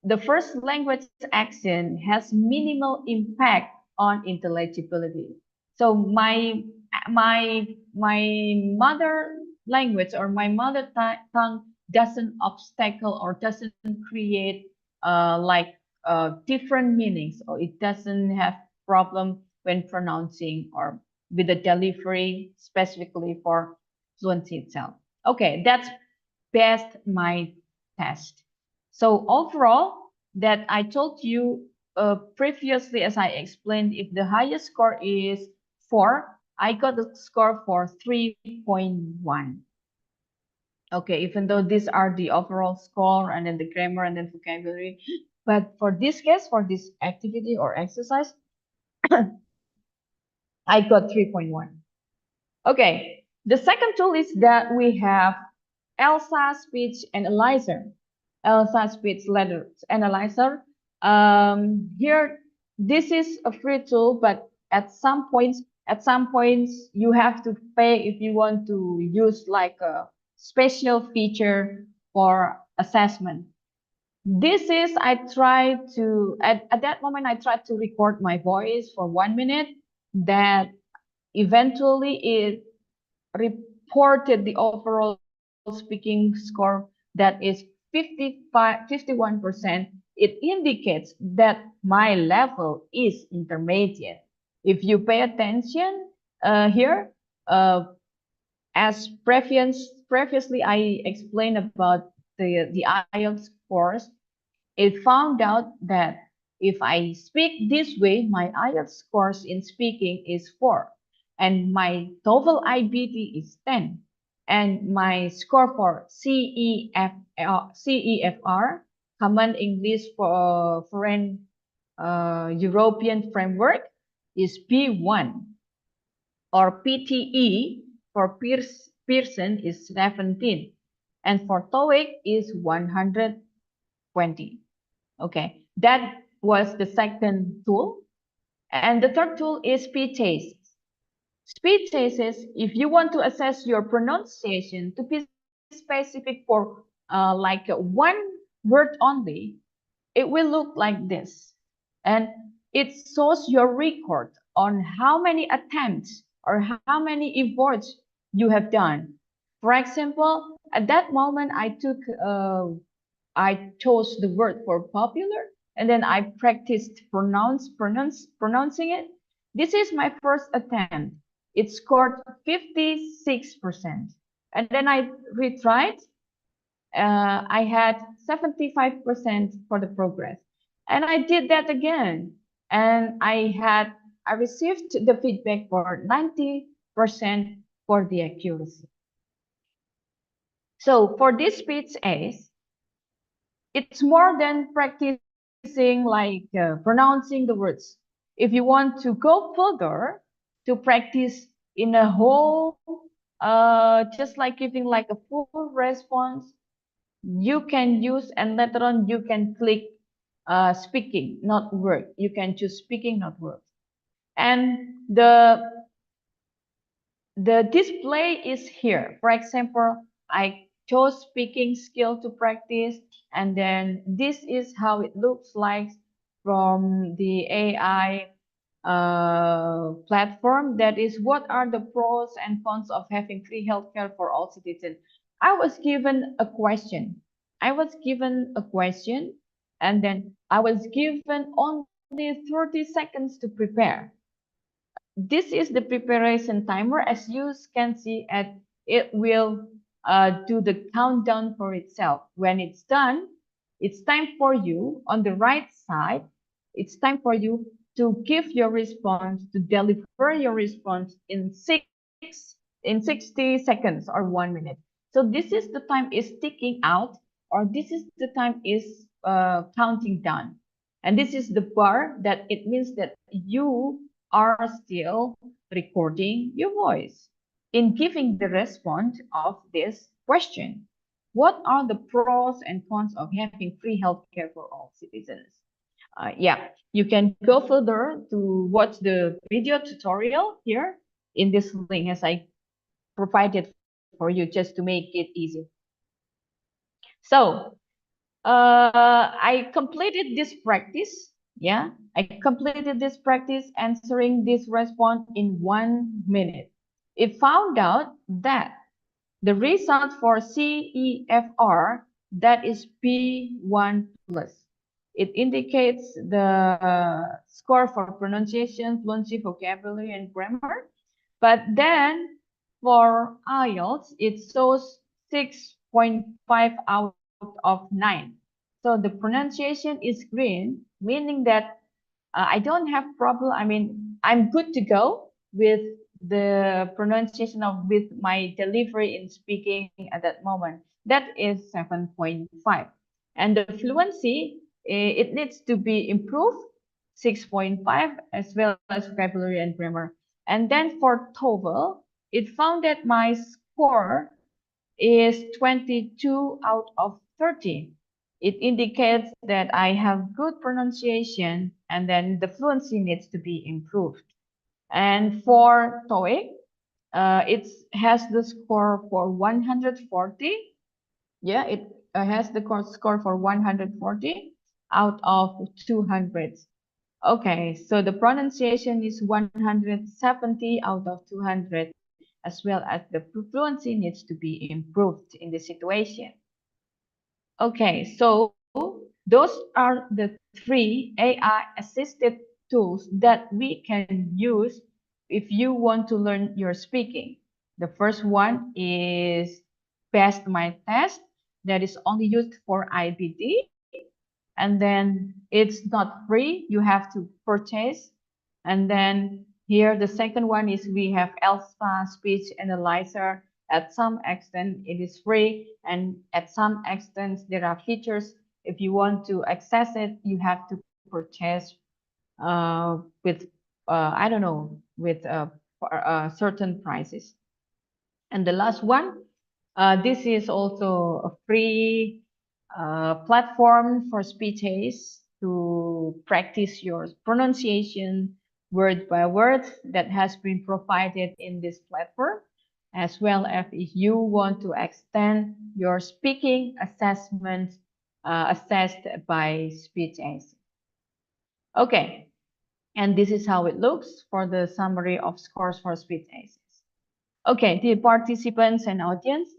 the first language accent has minimal impact on intelligibility. So my mother language or my mother tongue doesn't obstacle or doesn't create different meanings, or it doesn't have problem when pronouncing or with the delivery specifically for fluency itself. Okay, that's Best My Test. So overall, that I told you previously, as I explained, if the highest score is 4, I got the score for 3.1. Okay, even though these are the overall score and then the grammar and then vocabulary, but for this case, for this activity or exercise, I got 3.1. Okay, the second tool is that we have ELSA Speech Analyzer. ELSA Speech Letter Analyzer. Here, this is a free tool, but at some points you have to pay if you want to use like a special feature for assessment. This is, I tried to, at that moment, I tried to record my voice for 1 minute. That eventually it reported the overall speaking score that is 51%. It indicates that my level is intermediate. If you pay attention here, as previously I explained about the IELTS course, it found out that if I speak this way, my IELTS scores in speaking is 4, and my TOEFL IBT is 10, and my score for CEFR, Common English for Foreign European Framework, is B1, or PTE for Pearson is 17, and for TOEIC is 120. Okay, that was the second tool. And the third tool is speed tests. Speed tests, if you want to assess your pronunciation to be specific for like one word only, it will look like this. And it shows your record on how many attempts or how many efforts you have done. For example, at that moment, I chose the word for popular, and then I practiced pronouncing it. This is my first attempt. It scored 56%. And then I retried. I had 75% for the progress. And I did that again. And I received the feedback for 90% for the accuracy. So for this speech Ace, it's more than practicing like pronouncing the words. If you want to go further to practice in a whole, just like giving like a full response, you can use, and later on you can click speaking, not word. You can choose speaking, not words. And the display is here. For example, I chose speaking skill to practice, and then this is how it looks like from the AI platform. That is, what are the pros and cons of having free healthcare for all citizens? I was given a question. And then I was given only 30 seconds to prepare. This is the preparation timer. As you can see, it will do the countdown for itself. When it's done, it's time for you on the right side. It's time for you to give your response, to deliver your response in 60 seconds or 1 minute. So this is the time is ticking out, or this is the time is counting down. And this is the bar that it means that you are still recording your voice in giving the response of this question. What are the pros and cons of having free healthcare for all citizens? Yeah, you can go further to watch the video tutorial here in this link as I provided for you just to make it easy. So I completed this practice. Yeah, I completed this practice answering this response in 1 minute. It found out that the result for CEFR, that is P1 plus. It indicates the score for pronunciation, fluency, vocabulary, and grammar. But then for IELTS, it shows 6.5 out of 9. So the pronunciation is green, meaning that I don't have problem. I mean, I'm good to go with the pronunciation of with my delivery in speaking at that moment. That is 7.5. And the fluency, it needs to be improved, 6.5, as well as vocabulary and grammar. And then for TOEFL, it found that my score is 22 out of 30. It indicates that I have good pronunciation, and then the fluency needs to be improved. And for TOEIC, it has the score for 140. Yeah, it has the score for 140 out of 200. Okay, so the pronunciation is 170 out of 200, as well as the fluency needs to be improved in this situation. Okay, so those are the 3 AI assisted tools that we can use if you want to learn your speaking. The first one is Best My Test, that is only used for IBD. And then it's not free, you have to purchase. And then here the second one is we have Alpha Speech Analyzer. At some extent it is free, and at some extent there are features. If you want to access it, you have to purchase with I don't know, with certain prices. And the last one, this is also a free platform for speech aids to practice your pronunciation word by word, that has been provided in this platform, as well as if you want to extend your speaking assessment assessed by speech aids. Okay, And this is how it looks for the summary of scores for speech essays. Okay, dear participants and audience,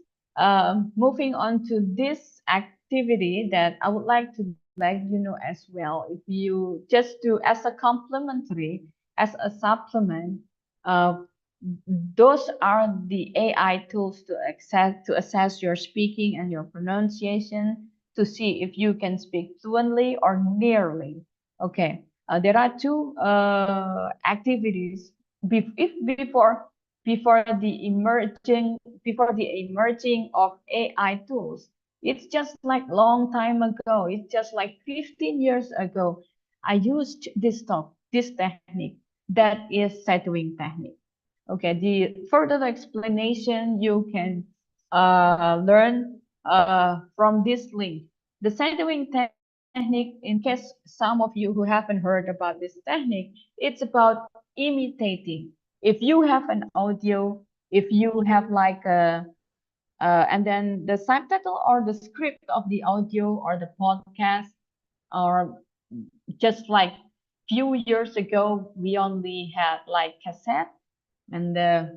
moving on to this activity that I would like to let you know as well. If you just do as a complementary, as a supplement, uh, those are the AI tools to assess your speaking and your pronunciation to see if you can speak fluently or nearly. Okay, there are two activities if before the emerging of AI tools. It's just like long time ago. It's just like 15 years ago. I used this technique that is shadowing technique. Okay, the further explanation you can learn from this link. The shadowing technique, in case some of you who haven't heard about this technique, it's about imitating. If you have an audio, if you have like a and then the subtitle or the script of the audio or the podcast, or just like few years ago we only had like cassette and the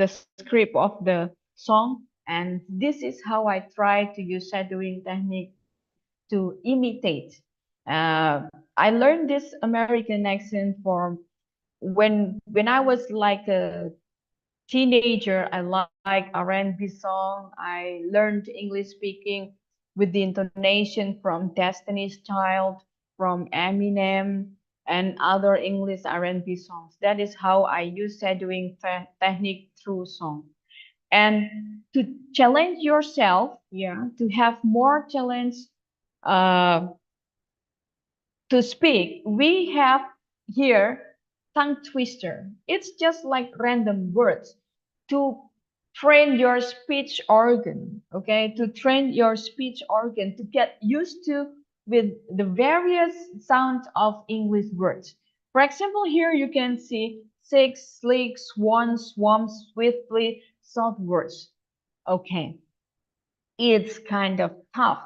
script of the song, and this is how I try to use shadowing technique to imitate. I learned this American accent from when I was like a teenager. I like R&B song. I learned English speaking with the intonation from Destiny's Child, from Eminem, and other English R&B songs. That is how I use shadowing technique through song. And to challenge yourself, yeah, to have more challenge uh, to speak, we have here tongue twister. It's just like random words to train your speech organ, okay? To train your speech organ to get used to with the various sounds of English words. For example, here you can see six, slick, swan, swam, swiftly, southwards. Okay, it's kind of tough.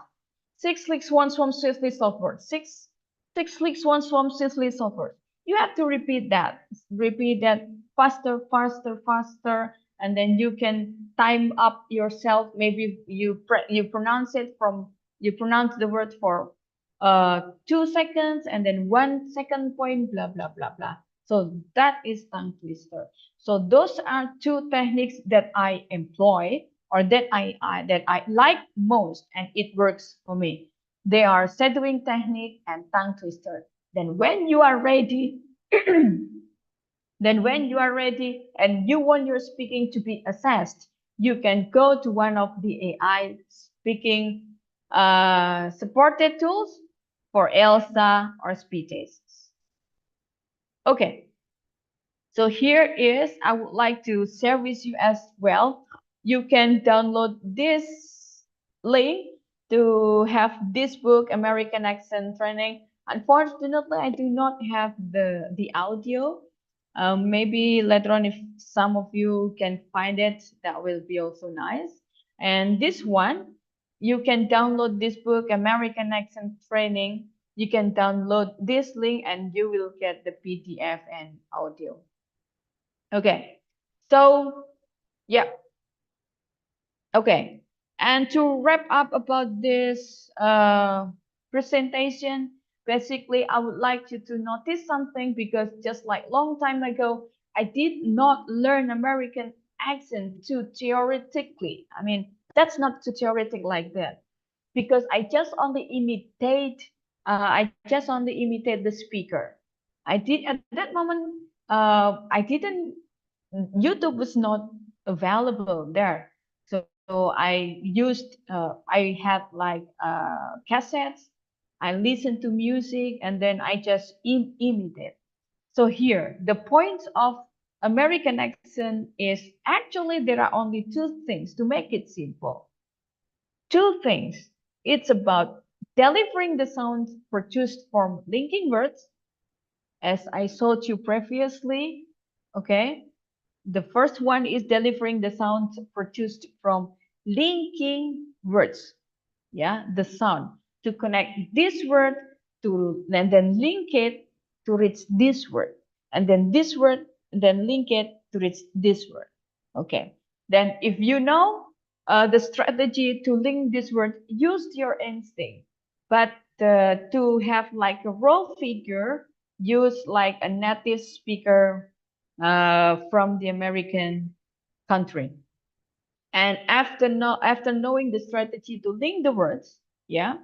Six clicks, one swam swiftly southward. Six clicks, one swam swiftly southward. You have to repeat that. Repeat that faster, faster, faster, and then you can time up yourself. Maybe you pronounce it from you pronounce the word for 2 seconds and then 1 second point, blah blah blah blah. So that is tongue twister. So those are two techniques that I employ or that I like most, and it works for me. They are shadowing technique and tongue twister. Then when you are ready, then when you are ready and you want your speaking to be assessed, you can go to one of the AI speaking supported tools for ELSA or speeches. Okay, so here is, I would like to share with you as well. You can download this link to have this book, American Accent Training. Unfortunately, I do not have the audio. Maybe later on, if some of you can find it, that will be also nice. And this one, you can download this book, American Accent Training. You can download this link and you will get the PDF and audio. Okay, so yeah, okay. And to wrap up about this presentation, basically, I would like you to notice something, because just like long time ago, I did not learn American accent too theoretically. I mean, that's not too theoretic like that, because I just only imitate. I just only imitate the speaker. I did at that moment. I didn't. YouTube was not available there. So I used, I had like cassettes. I listened to music and then I just imitate. So here, the point of American accent is actually there are only two things to make it simple. Two things. It's about delivering the sounds produced from linking words, as I showed you previously. Okay. The first one is delivering the sounds produced from linking words. Yeah, the sound to connect this word to and then link it to reach this word, and then this word, and then link it to reach this word. Okay, then if you know the strategy to link this word, use your instinct. But to have like a role figure, use like a native speaker from the American country. And after knowing the strategy to link the words, yeah,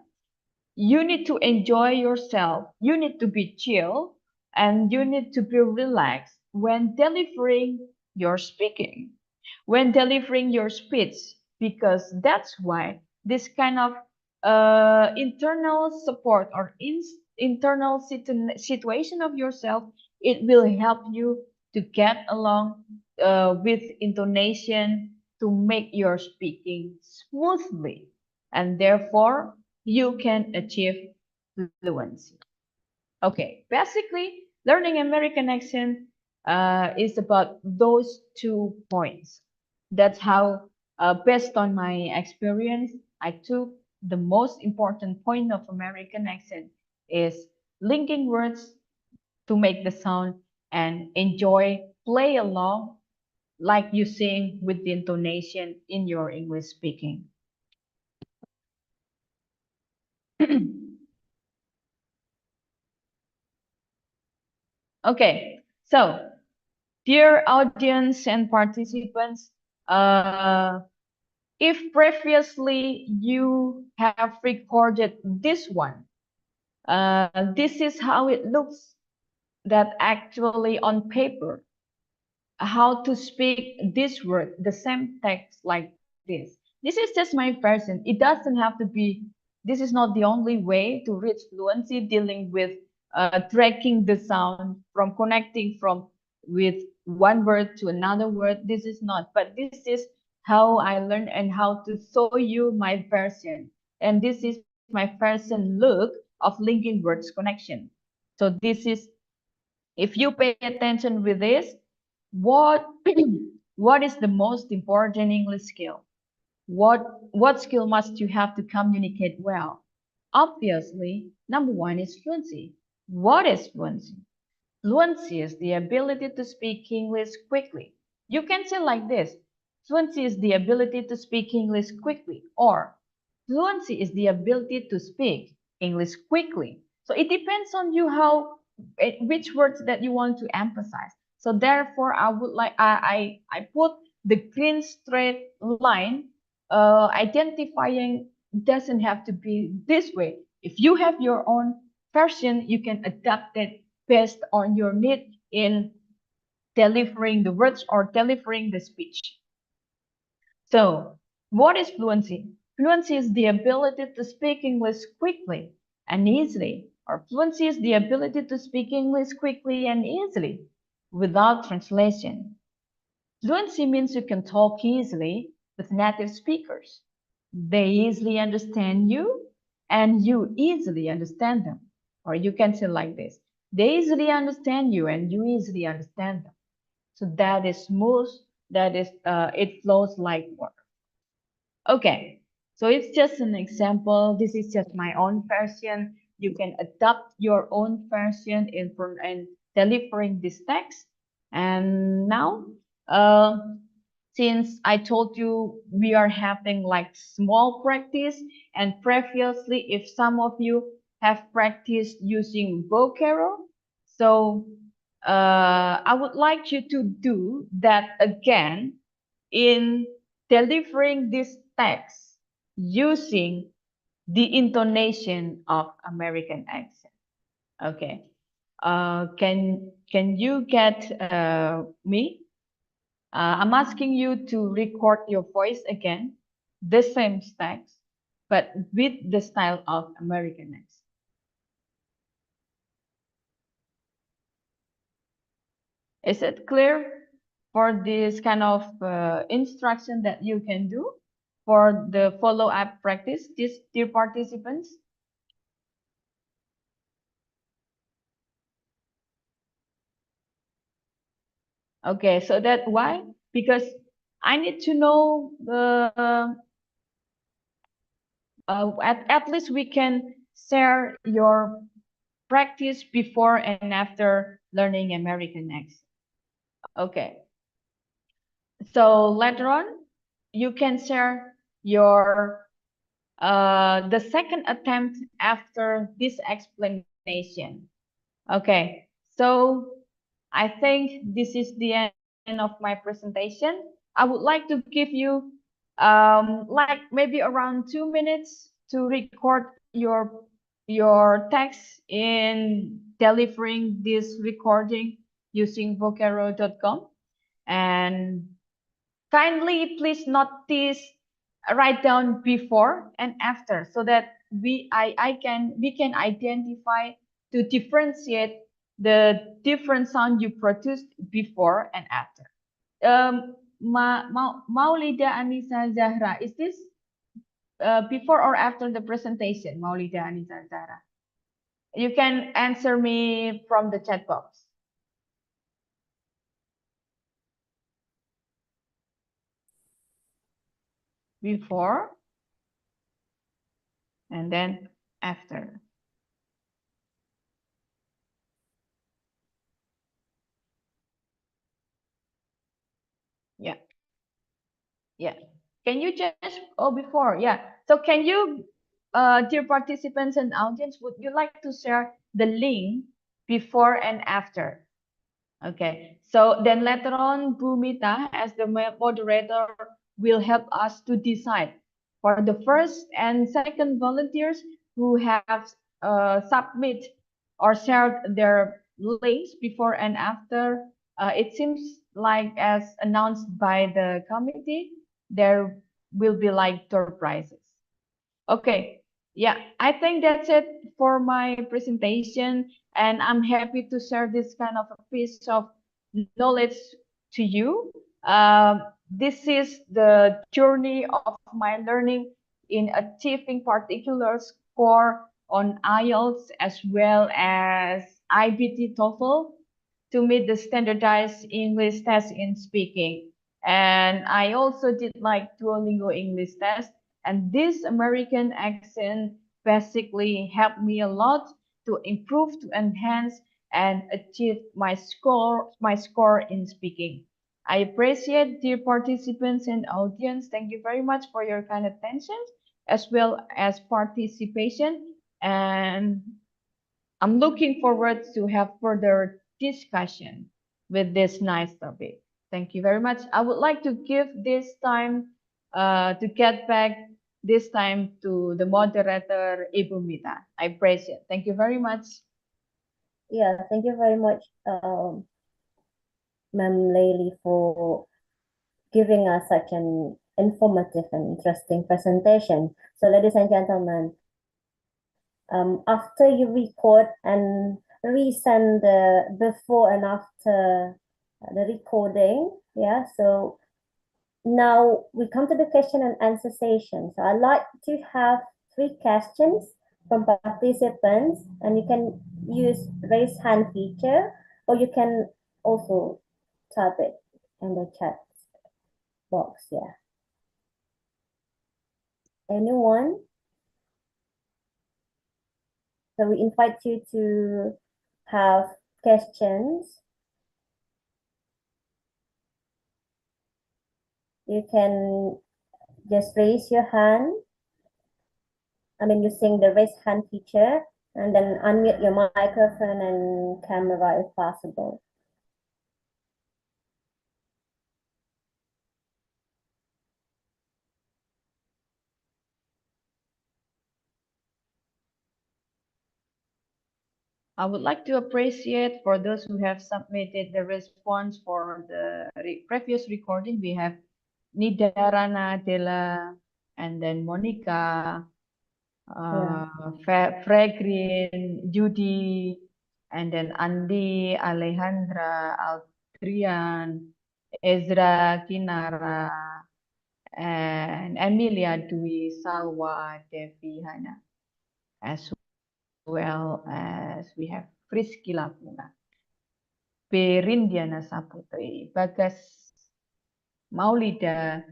you need to enjoy yourself. You need to be chill, and you need to be relaxed when delivering your speaking, when delivering your speech, because that's why this kind of internal support or internal situation of yourself, it will help you to get along with intonation, to make your speaking smoothly, and therefore you can achieve fluency. Okay, basically, learning American accent is about those 2 points. That's how, based on my experience, I took the most important point of American accent is linking words to make the sound and enjoy, play along like you sing with the intonation in your English speaking. Okay, so dear audience and participants, if previously you have recorded this one, this is how it looks that actually on paper, how to speak this word, the same text like this. This is just my version. It doesn't have to be, this is not the only way to reach fluency dealing with tracking the sound from connecting from with one word to another word. This is not, but this is how I learned and how to show you my version. And this is my version look of linking words connection. So this is, if you pay attention with this, what what is the most important English skill? What skill must you have to communicate well? Obviously, number one is fluency. What is fluency? Fluency is the ability to speak English quickly. You can say like this: fluency is the ability to speak English quickly, or fluency is the ability to speak English quickly. So it depends on you how which words that you want to emphasize. So therefore, I would like I put the green straight line, identifying doesn't have to be this way. If you have your own version, you can adapt it based on your need in delivering the words or delivering the speech. So, what is fluency? Fluency is the ability to speak English quickly and easily, or fluency is the ability to speak English quickly and easily without translation. Fluency means you can talk easily with native speakers. They easily understand you and you easily understand them. Or you can say like this: they easily understand you and you easily understand them. So that is smooth, that is, it flows like water. Okay, so it's just an example. This is just my own version. You can adopt your own version in delivering this text. And now, uh, since I told you we are having like small practice, and previously, if some of you have practiced using Vocero, so I would like you to do that again in delivering this text using the intonation of American accent. Okay. Can you get me? I'm asking you to record your voice again, the same text, but with the style of American accent. Is it clear for this kind of instruction that you can do for the follow-up practice, these dear participants? Okay, so that why? Because I need to know at least we can share your practice before and after learning American accent. Okay. So later on, you can share your the second attempt after this explanation. Okay, so I think this is the end of my presentation. I would like to give you like maybe around 2 minutes to record your text in delivering this recording using vocaro.com, and kindly please notice write down before and after so that we can identify to differentiate the different sound you produced before and after. Maulida Anissa Zahra, is this before or after the presentation? Maulida Anissa Zahra, you can answer me from the chat box. Before and then after. Yeah. Yeah. Can you just, oh, before, yeah. So can you, dear participants and audience, would you like to share the link before and after? Okay. So then later on, Bhumita, as the moderator, will help us to decide for the first and second volunteers who have submit or shared their links before and after. It seems like as announced by the committee, there will be like door prizes. Okay, yeah, I think that's it for my presentation, and I'm happy to share this kind of a piece of knowledge to you. This is the journey of my learning in achieving particular score on IELTS as well as IBT TOEFL to meet the standardized English test in speaking. And I also did like Duolingo English test. And this American accent basically helped me a lot to improve, to enhance, and achieve my score in speaking. I appreciate dear participants and audience. Thank you very much for your kind attention as well as participation. And I'm looking forward to have further discussion with this nice topic. Thank you very much. I would like to give this time to get back this time to the moderator, Ibu Mita. I praise it. Thank you very much. Yeah, thank you very much, Ma'am Layli, for giving us such an informative and interesting presentation. So, ladies and gentlemen, after you record and resend the before and after the recording, yeah, so now we come to the question and answer session. So I'd like to have 3 questions from participants, and you can use raise hand feature, or you can also type it in the chat box. Yeah. Anyone? So we invite you to have questions. You can just raise your hand. I mean, using the raise hand feature, and then unmute your microphone and camera if possible. I would like to appreciate for those who have submitted the response for the previous recording. We have Nidarana Dela, and then Monica, Fregrin, Judy, and then Andi, Alejandra, Altrian, Ezra, Kinara, and Emilia Dwi, Salwa, Devi, Hana, as well as we have Friski Lapuna, Perindiana Saputri, Bagas, Maulida.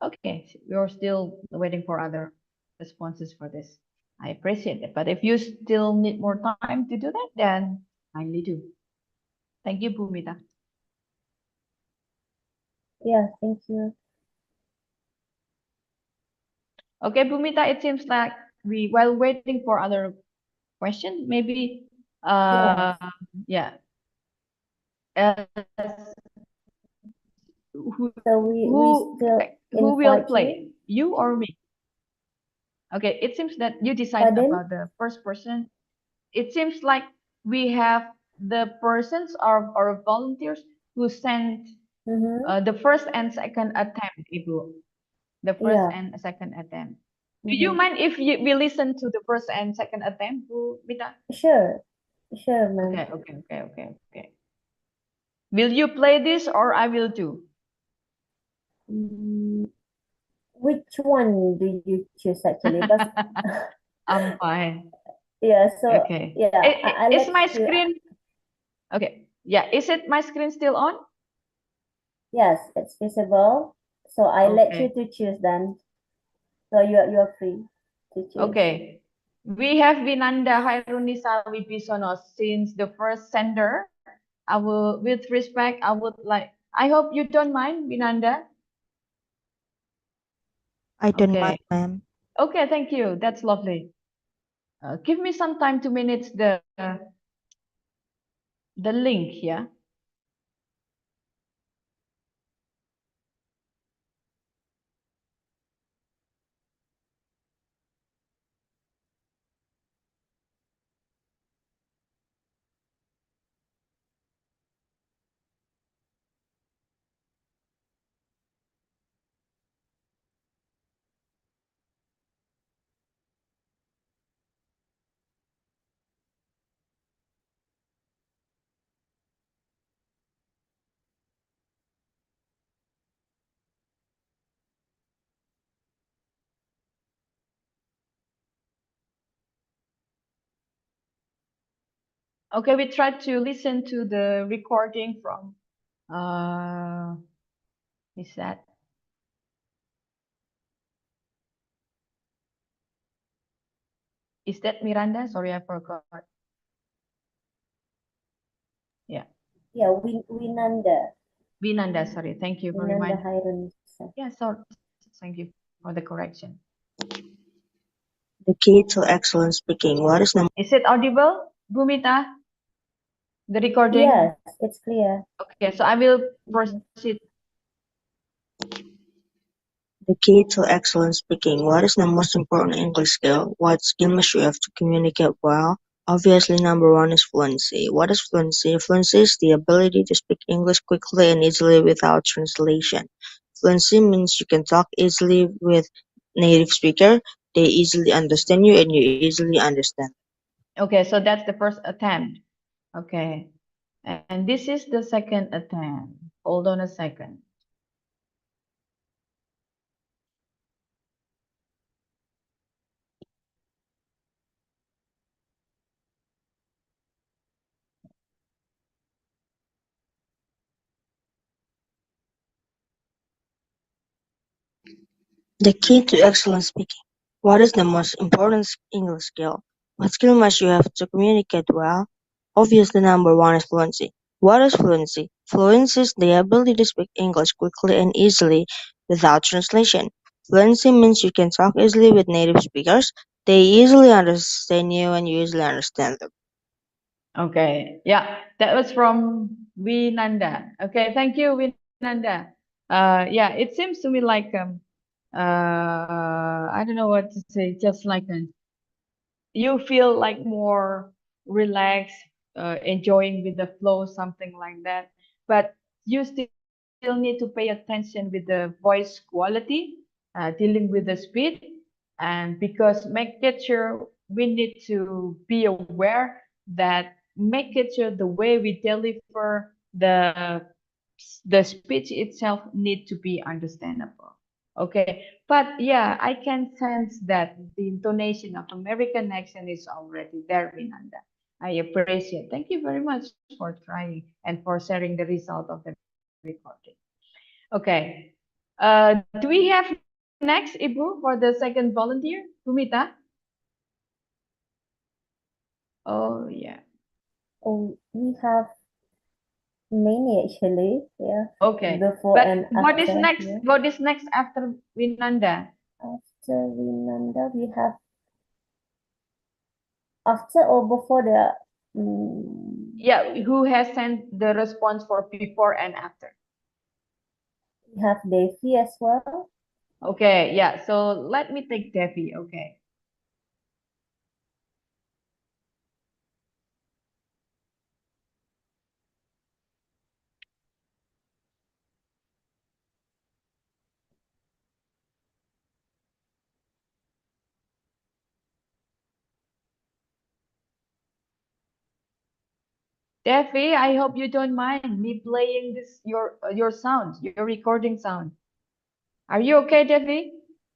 Okay, we're still waiting for other responses for this. I appreciate it. But if you still need more time to do that, then kindly do. Thank you, Bhumita. Yeah, thank you. Okay, Bhumita, it seems like while waiting for other questions, maybe, Yes. yeah, uh, who, So we still who will invite play, you. you or me? Okay, it seems that you decide Pardon? about the first person. It seems like we have the persons or volunteers who sent Mm-hmm. the first and second attempt, Ibu. The first Yeah. and second attempt. Do you Mm-hmm. mind if we listen to the first and second attempt, Bu Mita? Sure. Sure, ma'am. Okay. Will you play this or I will do? Mm, which one do you choose actually? Because I'm fine. yeah, so Okay. yeah, I Is let my you. screen okay? Yeah, is it my screen still on? Yes, it's visible. So I let you Okay. to choose then. So you're free to choose. Okay. We have Vinanda Hairunisa Wibisono since the first sender. I will, with respect, I would like, I hope you don't mind, Vinanda. I don't Okay. mind, ma'am. Okay, thank you. That's lovely. Give me some time to manage the link here. Okay, we tried to listen to the recording from is that Miranda? Sorry, I forgot. Yeah. Yeah, Winanda. Vinanda, sorry. Thank you for Winanda reminding. Hairunisa. Yeah, sorry. Thank you for the correction. The key to excellent speaking. What is the Is it audible, Bhumita? The recording? Yes, it's clear. Okay, so I will Mhm. proceed. key to excellent speaking? What is the most important English skill? What skill must you have to communicate well? Obviously, number one is fluency. What is fluency? Fluency is the ability to speak English quickly and easily without translation. Fluency means you can talk easily with native speaker. They easily understand you and you easily understand. Okay, so that's the first attempt. Okay. And this is the second attempt. Hold on a second. The key to excellent speaking. What is the most important English skill? What skill must you have to communicate well? Obviously, number one is fluency. What is fluency? Fluency is the ability to speak English quickly and easily without translation. Fluency means you can talk easily with native speakers. They easily understand you and you easily understand them. Okay. Yeah, that was from Vinanda. Okay, thank you, Vinanda. Yeah, it seems to me like I don't know what to say, just like you feel like more relaxed, enjoying with the flow, something like that. But you still need to pay attention with the voice quality, dealing with the speed, and because make it sure we need to be aware that make it sure the way we deliver the speech itself need to be understandable. Okay, but yeah, I can sense that the intonation of American accent is already there, Vinanda. I appreciate. Thank you very much for trying and for sharing the result of the recording. Okay, do we have next Ibu for the second volunteer, Bhumita? Oh, yeah. Oh, we have many actually. Yeah, Okay. before But and what is after. next? Yeah. What is next after Vinanda? After Vinanda, we have after or before the. Yeah, who has sent the response for before and after? We have Devi as well. Okay, yeah. So let me take Devi. Okay. Devi, I hope you don't mind me playing this your sound, your recording sound. Are you okay, Devi?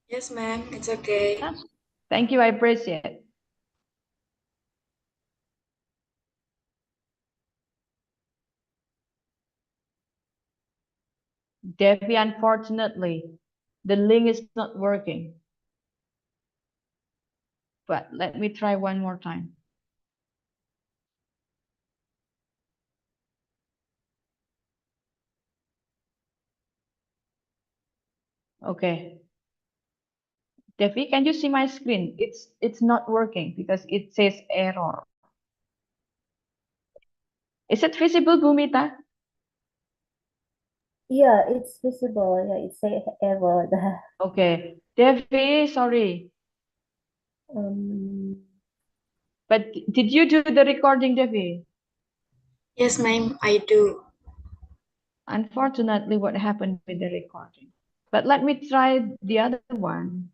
Yes, ma'am, it's okay. Huh? Thank you, I appreciate. Devi, unfortunately, the link is not working. But let me try one more time. Okay. Devi, can you see my screen? It's not working because it says error. Is it visible, Bhumita? Yeah, it's visible. Yeah, it say ever. Okay. Devi, sorry. um, But did you do the recording, Devi? Yes, ma'am, I do. Unfortunately, what happened with the recording? But let me try the other one.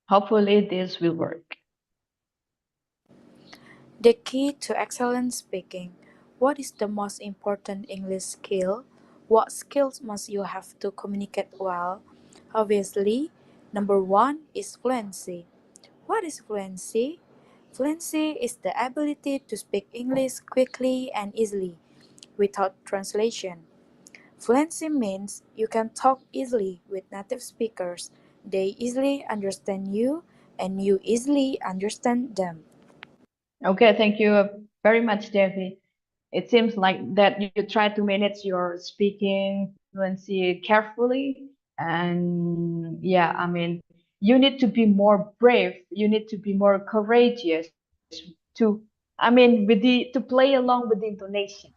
Hopefully this will work. The key to excellent speaking. What is the most important English skill? What skills must you have to communicate well? Obviously, number one is fluency. What is fluency? Fluency is the ability to speak English quickly and easily without translation. Fluency means you can talk easily with native speakers. They easily understand you and you easily understand them. Okay, thank you very much, Devi. It seems like that you try to manage your speaking fluency carefully. And yeah, I mean, you need to be more brave. You need to be more courageous to, I mean, to play along with the intonation.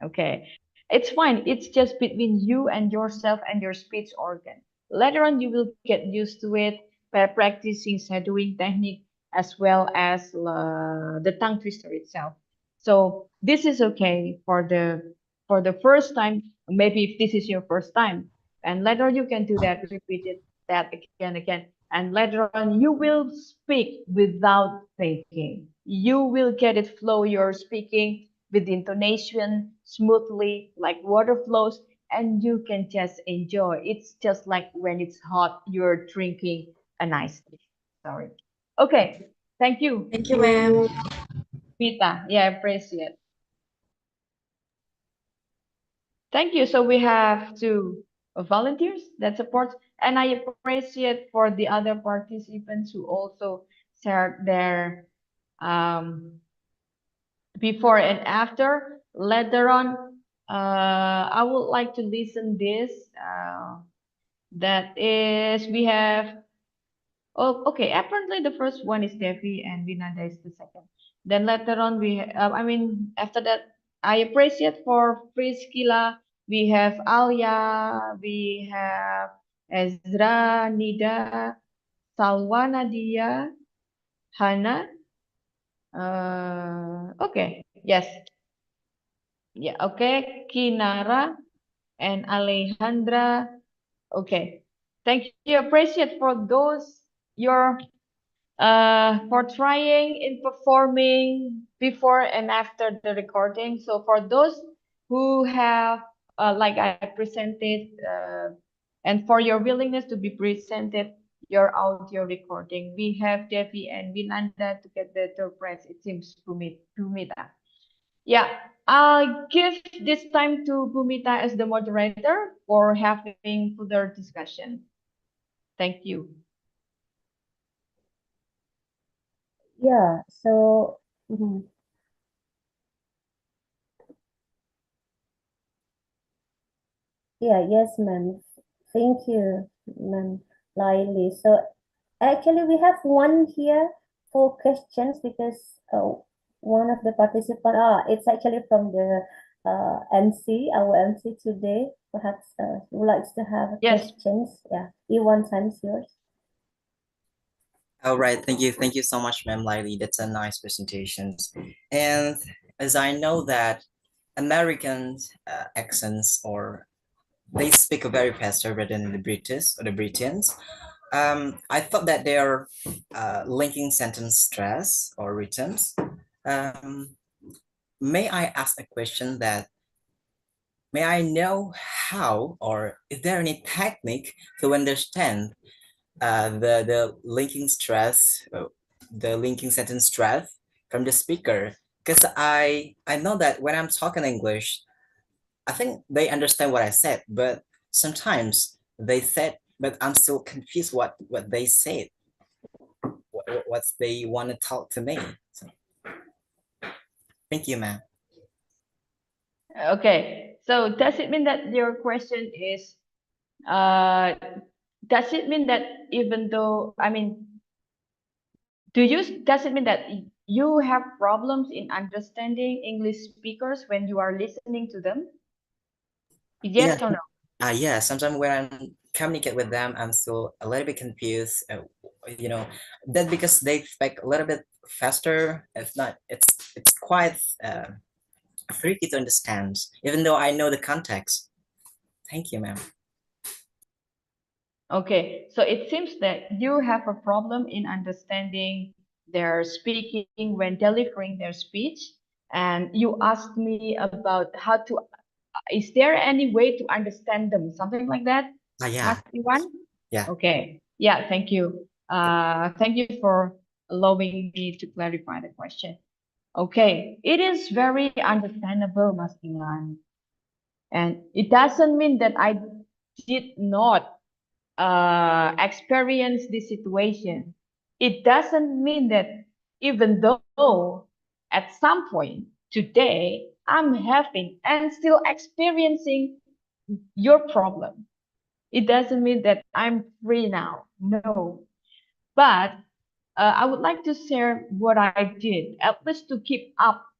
Okay. It's fine. It's just between you and yourself and your speech organ. Later on, you will get used to it by practicing shadowing technique as well as the tongue twister itself. So this is okay for the first time. Maybe if this is your first time, and later you can do that, repeat it that again, and later on you will speak without thinking. You will get it flow. You're speaking with the intonation smoothly, like water flows, and you can just enjoy. It's just like when it's hot, you're drinking a nice tea. Sorry. Okay. Thank you, Thank you, ma'am. Vita. Yeah, I appreciate. Thank you. So we have two volunteers that support, and I appreciate for the other participants who also shared their um, before and after. Later on, I would like to listen this. That is, we have. Oh, okay. Apparently, the first one is Devi and Vinanda is the second. Then later on, I mean, after that, I appreciate for Friskila. We have Alia, we have Ezra, Nida, Salwa, Nadia, Hana. Okay. Yes. Yeah. Okay. Kinara and Alejandra. Okay. Thank you. Appreciate for those your for trying in performing before and after the recording. So for those who have like I presented and for your willingness to be presented your audio recording. We have Devi and Vinanda to get the third prize. It seems Bhumita. Yeah, I'll give this time to Bhumita as the moderator for having further discussion. Thank you. Yeah, so mhm. Yeah, yes, ma'am. Thank you, ma'am Laili. So actually, we have one here for questions because one of the participants, it's actually from the MC, our MC today. Perhaps would likes to have Yes. questions. Yeah, Iwan, time's yours. All right, thank you so much, Ma'am Lily. That's a nice presentation. And as I know that American accents, or they speak very faster rather than the British or the Britons. I thought that they are linking sentence stress or rhythms. Um, may I ask a question that may I know how, or is there any technique to understand the linking stress, the linking sentence stress from the speaker? Because I know that when I'm talking English, I think they understand what I said, but sometimes they said, but I'm still confused what they said, what they want to talk to me. So, thank you, ma'am. Okay. So does it mean that your question is, uh, does it mean that even though, I mean, does it mean that you have problems in understanding English speakers when you are listening to them? Yeah, Yes or no? yeah. Sometimes when I'm communicate with them, I'm still a little bit confused. You know, that because they speak a little bit faster. It's not. It's quite tricky to understand, even though I know the context. Thank you, ma'am. Okay, so it seems that you have a problem in understanding their speaking when delivering their speech. And you asked me about how to, is there any way to understand them? Something like that, Yeah, Mas Iwan? yeah. Okay, yeah, thank you. Thank you for allowing me to clarify the question. Okay, it is very understandable, Mas Iwan. And it doesn't mean that I did not experience this situation. It doesn't mean that even though at some point today I'm having and still experiencing your problem, it doesn't mean that I'm free now. No. But I would like to share what I did, at least to keep up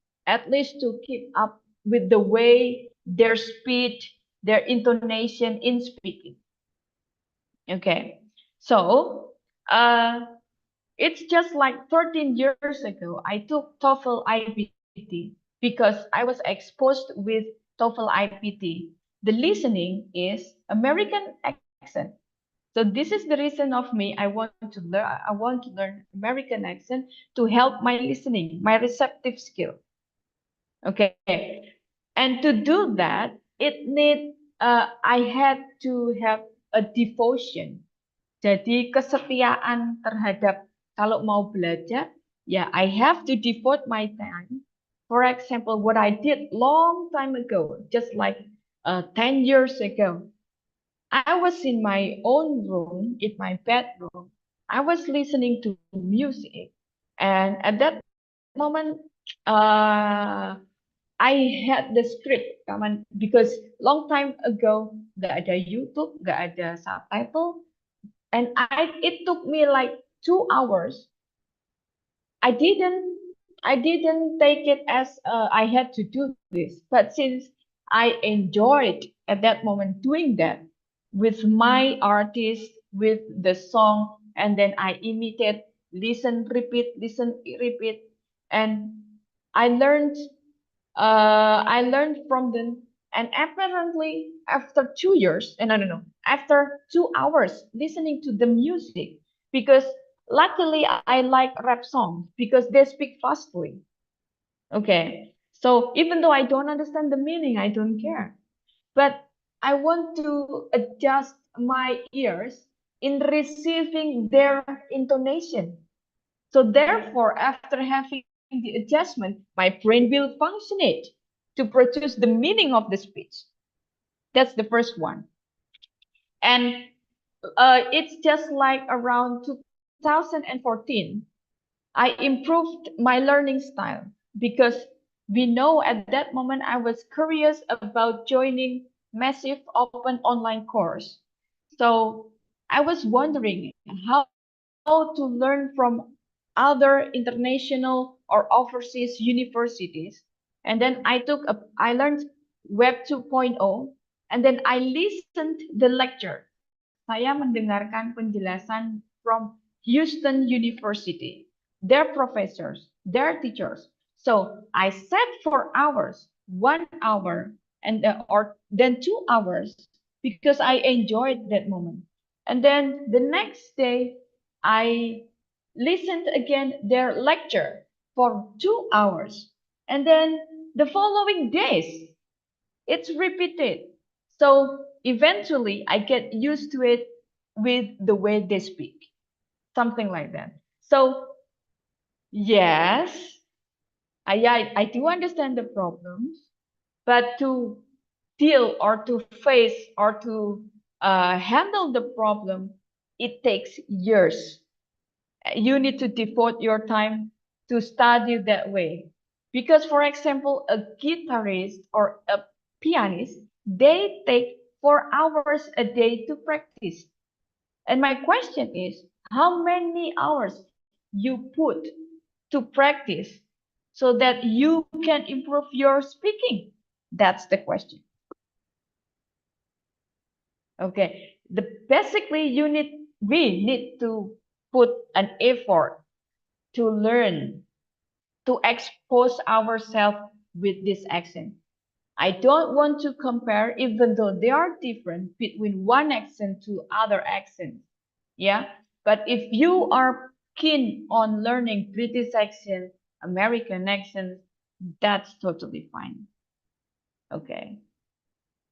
with the way their speech, their intonation in speaking. Okay. So, it's just like 13 years ago, I took TOEFL IPT because I was exposed with TOEFL IPT. The listening is American accent. So this is the reason of me. I want to learn American accent to help my listening, my receptive skill. Okay. And to do that, I had to have a devotion. Jadi kesetiaan terhadap kalau mau belajar, ya I have to devote my time. For example, what I did long time ago, just like 10 years ago, I was in my own room, in my bedroom. I was listening to music. And at that moment, uh, I had the script, kawan, because long time ago, gak ada YouTube, gak ada subtitle. And it took me like 2 hours. I didn't I didn't take it as I had to do this, but since I enjoyed at that moment doing that with my artist, with the song, and then I imitate, listen, repeat, and I learned I learned from them. And apparently, after 2 years, and I don't know, after 2 hours listening to the music, because luckily I like rap songs because they speak fastly. Okay. So even though I don't understand the meaning, I don't care. But I want to adjust my ears in receiving their intonation. So therefore, after having the adjustment, my brain will function it to produce the meaning of the speech. That's the first one. And it's just like around 2014, I improved my learning style because we know at that moment I was curious about joining massive open online course. So I was wondering how to learn from other international or overseas universities. And then I learned Web 2.0, and then I listened the lecture. Saya mendengarkan penjelasan from Houston University, their professors, their teachers. So I sat for hours, 1 hour, and or then 2 hours because I enjoyed that moment. And then the next day, I listened again their lecture for 2 hours. And then the following days, it's repeated. So eventually I get used to it with the way they speak, something like that. So yes, I do understand the problems, but to deal or to face or to handle the problem, it takes years. You need to devote your time to study that way. Because, for example, a guitarist or a pianist, they take 4 hours a day to practice. And my question is, how many hours you put to practice so that you can improve your speaking? That's the question. Okay, basically we need to put an effort to learn, to expose ourselves with this accent. I don't want to compare, even though they are different between one accent to other accents. Yeah, but if you are keen on learning British accent, American accent, that's totally fine. Okay,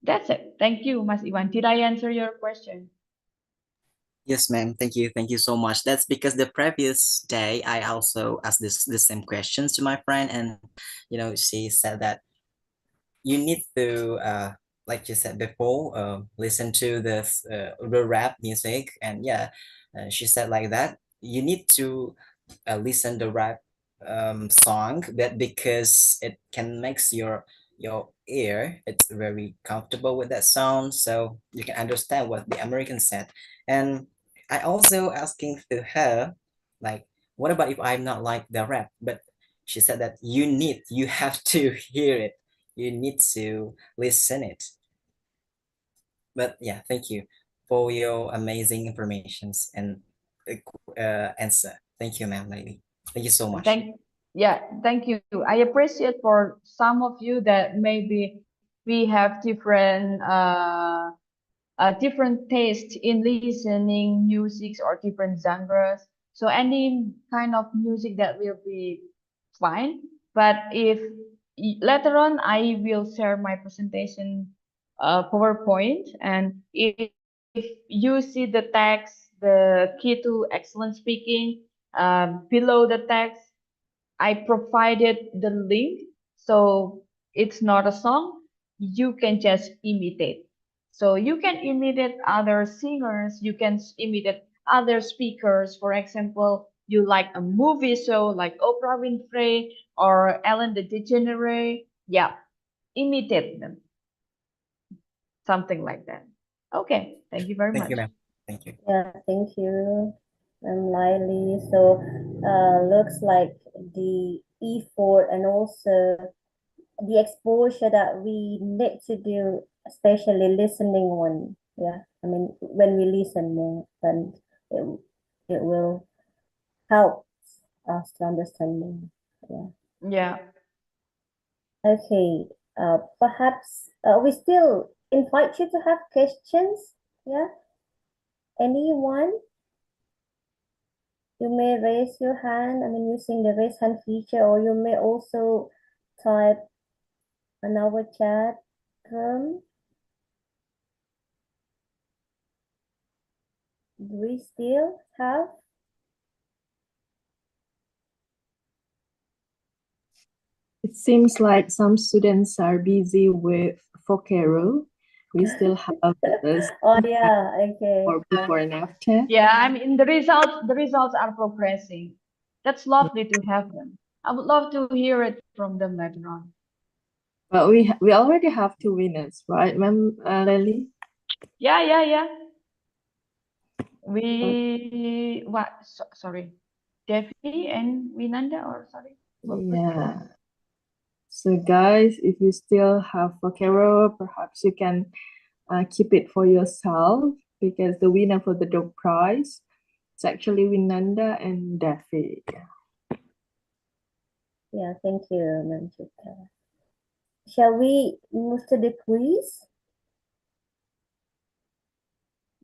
that's it. Thank you, Mas Iwan. Did I answer your question? Yes, ma'am. Thank you. Thank you so much. That's because the previous day I also asked the same questions to my friend, and she said that you need to like you said before, listen to the rap music, and yeah, she said like that. You need to listen the rap song that because it can makes your ear it's very comfortable with that sound, so you can understand what the American said. And I also asking to her, like, what about if I'm not like the rap? But she said that you have to hear it, you need to listen it. But yeah, thank you for your amazing informations and answer. Thank you, ma'am, lady. Thank you so much. Thank you. I appreciate for some of you that maybe we have different taste in listening music or different genres. So any kind of music that will be fine. But if later on I will share my presentation PowerPoint, and if you see the text, the key to excellent speaking, below the text, I provided the link. So it's not a song. You can just imitate. So you can imitate other singers. You can imitate other speakers. For example, you like a movie show like Oprah Winfrey or Ellen DeGeneres. Yeah, imitate them. Something like that. Okay, thank you very much. Thank you, ma'am. Thank you. Yeah, thank you, Lily. So, looks like the effort and also the exposure that we need to do, especially listening one. Yeah, I mean, when we listen more, then it, it will help us to understand more. Yeah. Yeah. Okay. Perhaps we still invite you to have questions. Yeah. Anyone? You may raise your hand, I mean, using the raise hand feature, or you may also type on our chat room. Do we still have? It seems like some students are busy with Vocero. We still have this Oh yeah, okay. or before and after. Yeah, I mean the results are progressing. That's lovely to have them. I would love to hear it from them later on. But we already have two winners, right, Ma'am Lily? Yeah. Sorry, Devi and Winanda, or sorry. Yeah. So guys, if you still have Vocero, perhaps you can keep it for yourself because the winner for the dog prize is actually Winanda and Devi. Yeah, thank you, Ma'am Chika. Shall we move to the quiz?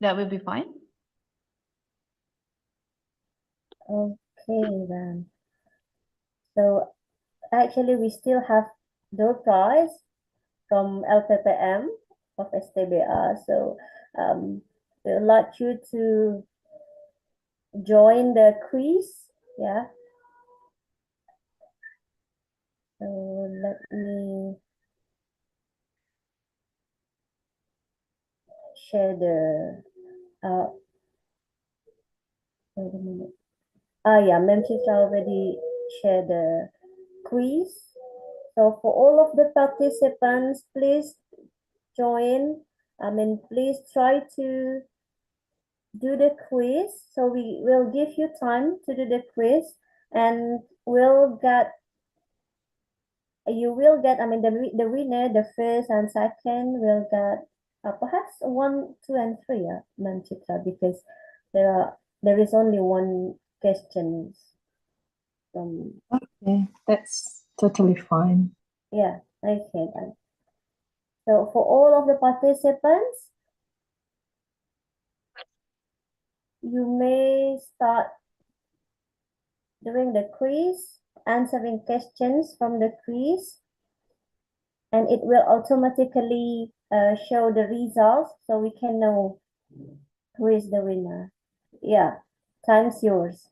That will be fine. Okay then. So actually we still have the prize from LPPM of STBA. So we'd like you to join the quiz. Yeah. So let me share the wait a minute. Yeah, Memchika already shared the quiz. So for all of the participants, please join. Please try to do the quiz. So we will give you time to do the quiz, and you will get. The winner, the first and second, will get perhaps 1, 2, and 3. Manchitra, because there is only one question from. Okay, that's totally fine. Yeah. Okay then. So for all of the participants, you may start doing the quiz, answering questions from the quiz, and it will automatically show the results so we can know who is the winner. Yeah, time's yours.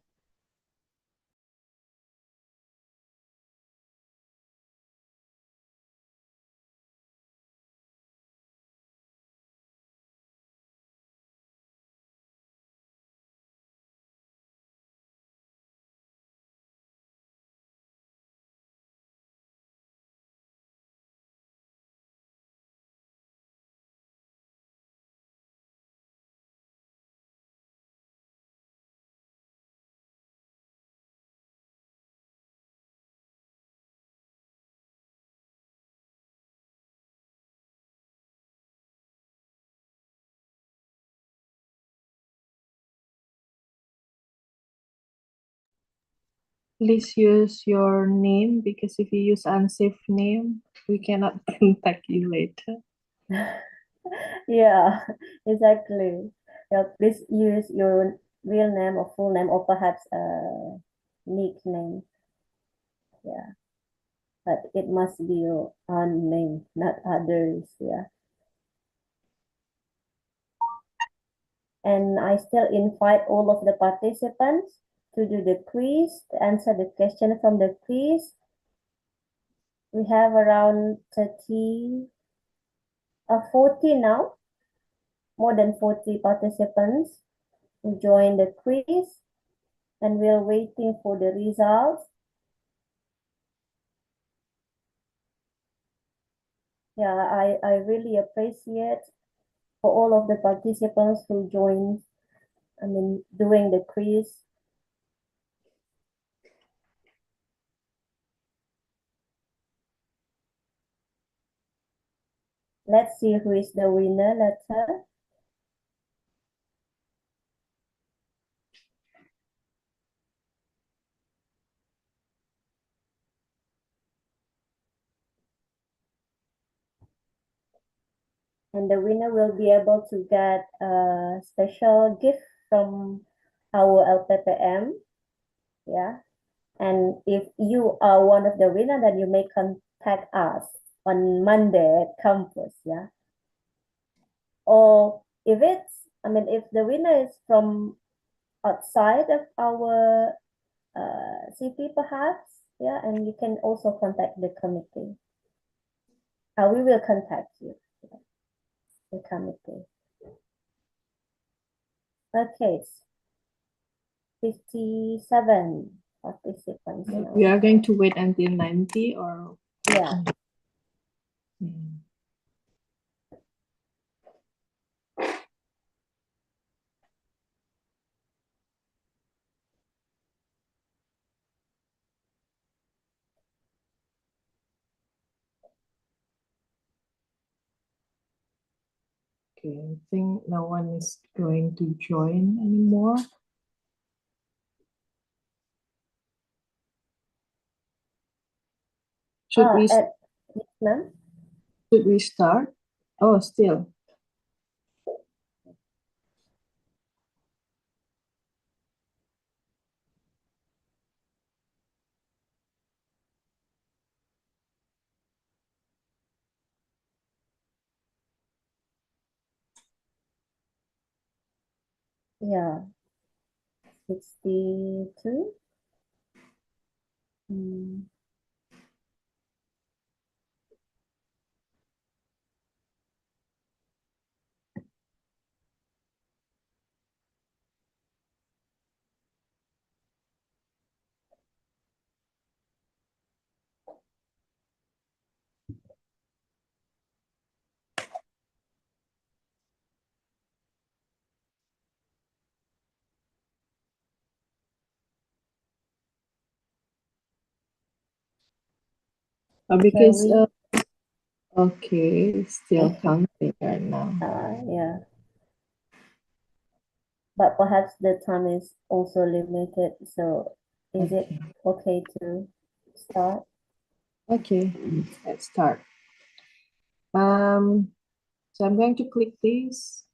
Please use your name because if you use unsafe name, we cannot contact you later. Yeah, exactly. Yeah, please use your real name or full name or perhaps a nickname. Yeah, but it must be your own name, not others. Yeah. And I still invite all of the participants to do the quiz, to answer the question from the quiz. We have around 40 now, more than 40 participants who joined the quiz, and we're waiting for the results. Yeah, I really appreciate for all of the participants who joined, doing the quiz. Let's see who is the winner later. And the winner will be able to get a special gift from our LPPM. Yeah. And if you are one of the winner, then you may contact us on Monday at campus. Yeah. Or if it's I mean, if the winner is from outside of our city, perhaps, yeah, and you can also contact the committee. We will contact you, the committee. Okay, it's 57 participants now. We are going to wait until 90 or? Yeah. Okay, I think no one is going to join anymore. Should we start? Oh, still. Yeah. 62. Because okay, still counting right now. Yeah. But perhaps the time is also limited. So is it okay to start? Okay, let's start. So I'm going to click this.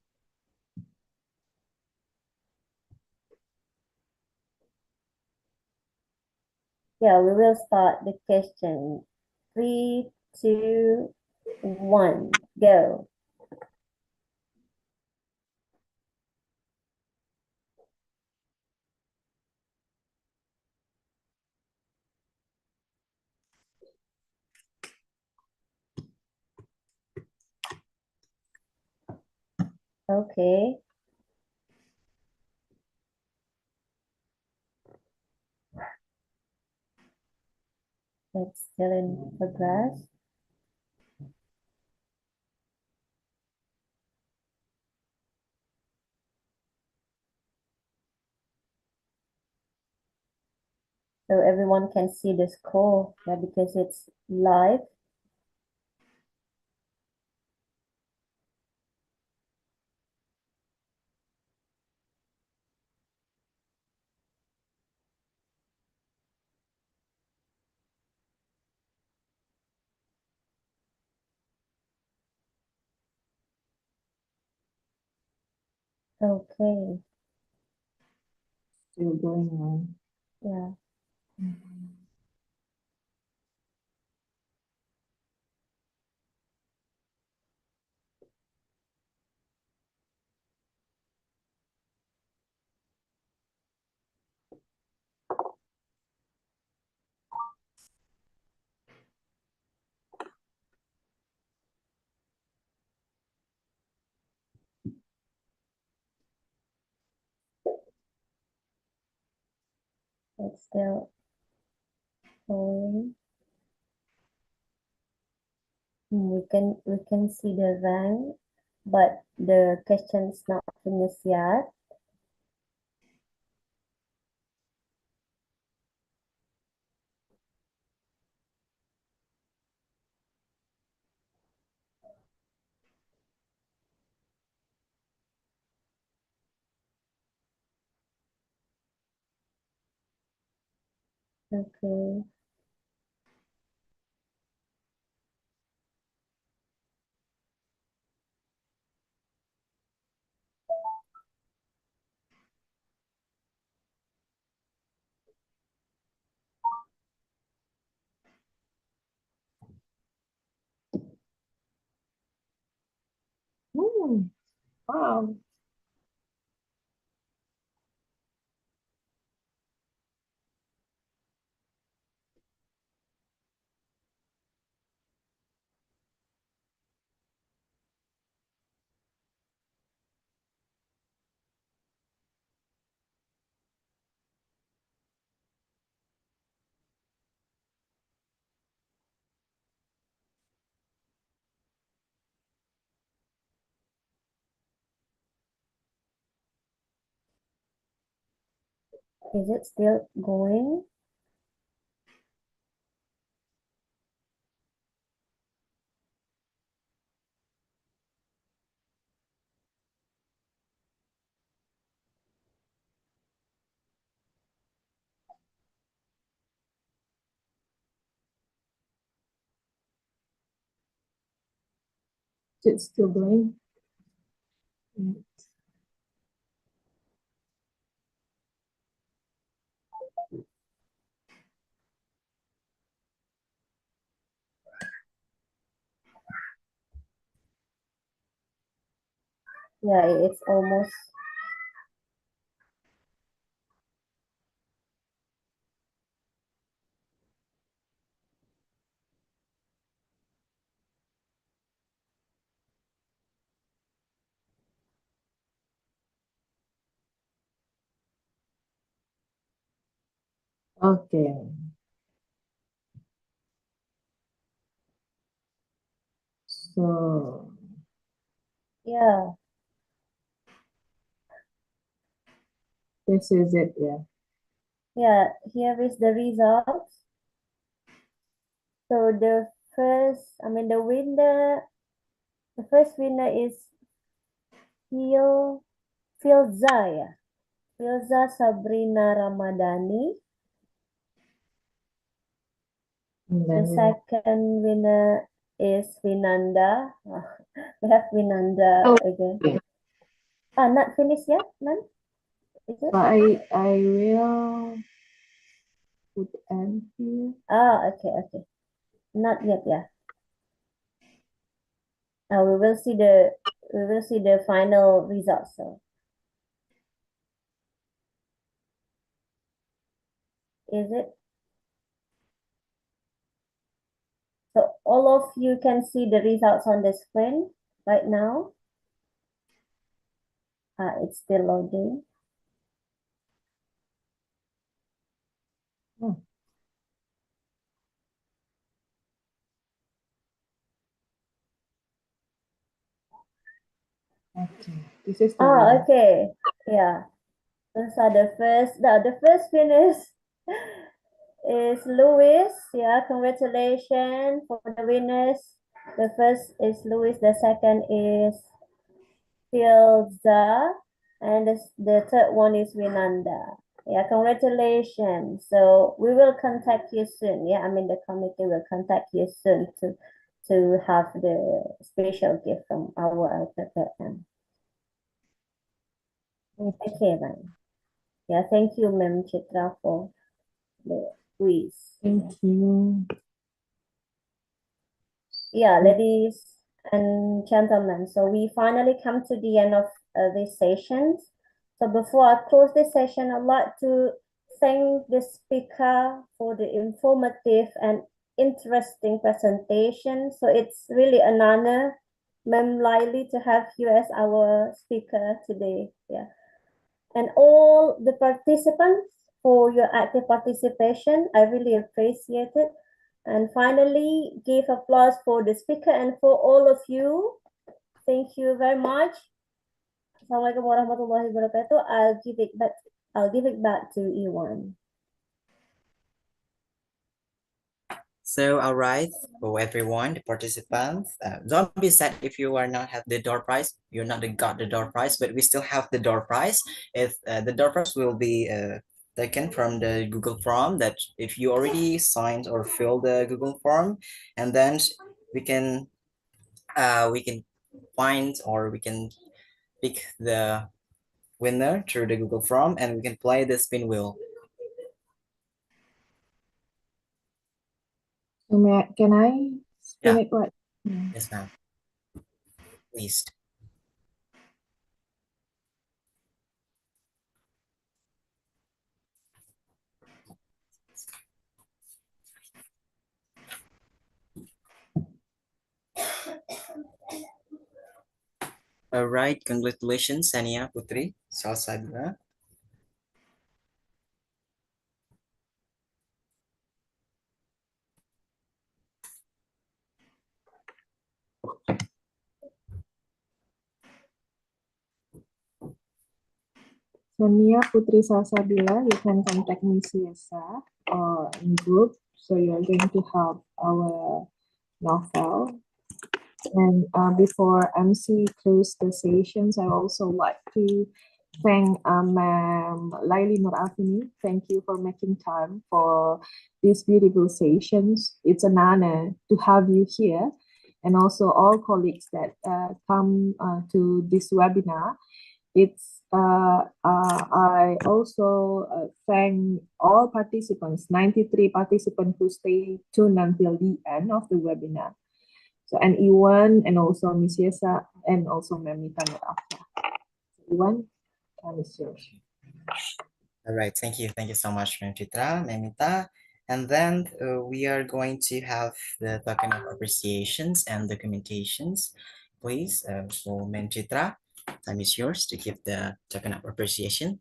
Yeah, we will start the question. 3, 2, 1, go. Okay. It's still in progress. So everyone can see the score, yeah, because it's live. Okay. Still going on. Yeah. It's still going. We can see the rank, but the question's not finished yet. Okay. Wow. Is it still going? It's still going. Yeah, it's almost. Okay. So, Yeah, this is it, yeah. yeah, here is the results. So the first winner is Filza, yeah. Filza Sabrina Ramadhani. And The then we second winner is Vinanda. We have Vinanda Oh, again. okay. Not finished yet, man? Is it? But I will put N here. Okay. Not yet, yeah. We will see the final results. So is it? So all of you can see the results on the screen right now. It's still loading. Oh. Okay. This is the winner. Okay. Yeah. Those are the first winners is Louis. Yeah, congratulations for the winners. The first is Louis, the second is Filza, and the third one is Vinanda. Yeah, congratulations. So we will contact you soon. Yeah, the committee will contact you soon to have the special gift from our LPPM. Okay, ma'am. Yeah, thank you, Ma'am Chitra, for the quiz. Thank you. Yeah, ladies and gentlemen, so we finally come to the end of this session. So before I close this session, I'd like to thank the speaker for the informative and interesting presentation. So it's really an honor, Ma'am Laili, to have you as our speaker today. Yeah. And all the participants for your active participation. I really appreciate it. And finally, give applause for the speaker and for all of you. Thank you very much. Assalamualaikum warahmatullahi wabarakatuh. I'll give it back to Iwan. So, all right, for everyone, the participants, don't be sad if you are not have the door prize. You're not got the door prize, but we still have the door prize. If the door prize will be taken from the Google form, that if you already signed or filled the Google form, and then we can find or we can pick the winner through the Google form, and we can play the spin wheel. So can I spin Yeah. it right? Yes, ma'am. Please. All right, congratulations, Sania Putri, Salsabila. Sonia Putri Salsabila, you can contact me CSA or in group. So you're going to have our novel. And before MC close the sessions, I also like to thank Ma'am Laili Nurafini. Thank you for making time for these beautiful sessions. It's an honor to have you here, and also all colleagues that come to this webinar. I also thank all participants, 93 participants who stay tuned until the end of the webinar. So, and Iwan, and also Miss Yesa, and also Mamita Nurafla. Iwan, time is yours. All right, thank you so much, Ma'am Chitra, Mamita. And then we are going to have the token of appreciations and documentations. Please, for Ma'am Chitra, time is yours to give the token of appreciation.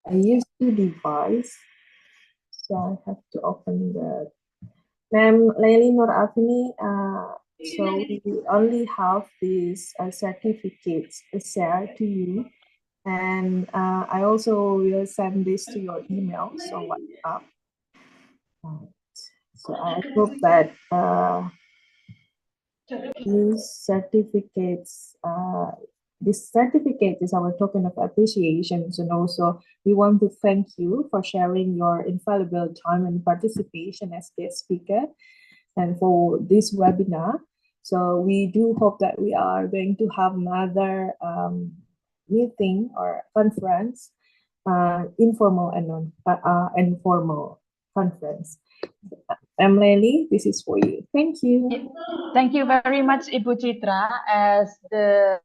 I use two devices, so I have to open the Ma'am Laili Nurafini. So we only have these certificates shared to you, and I also will send this to your email. So WhatsApp. So I hope that these certificates, this certificate is our token of appreciation, and also we want to thank you for sharing your invaluable time and participation as guest speaker and for this webinar. So we do hope that we are going to have another meeting or conference, informal and informal conference. Laili, this is for you. Thank you. Thank you very much, Ibu Chitra, as the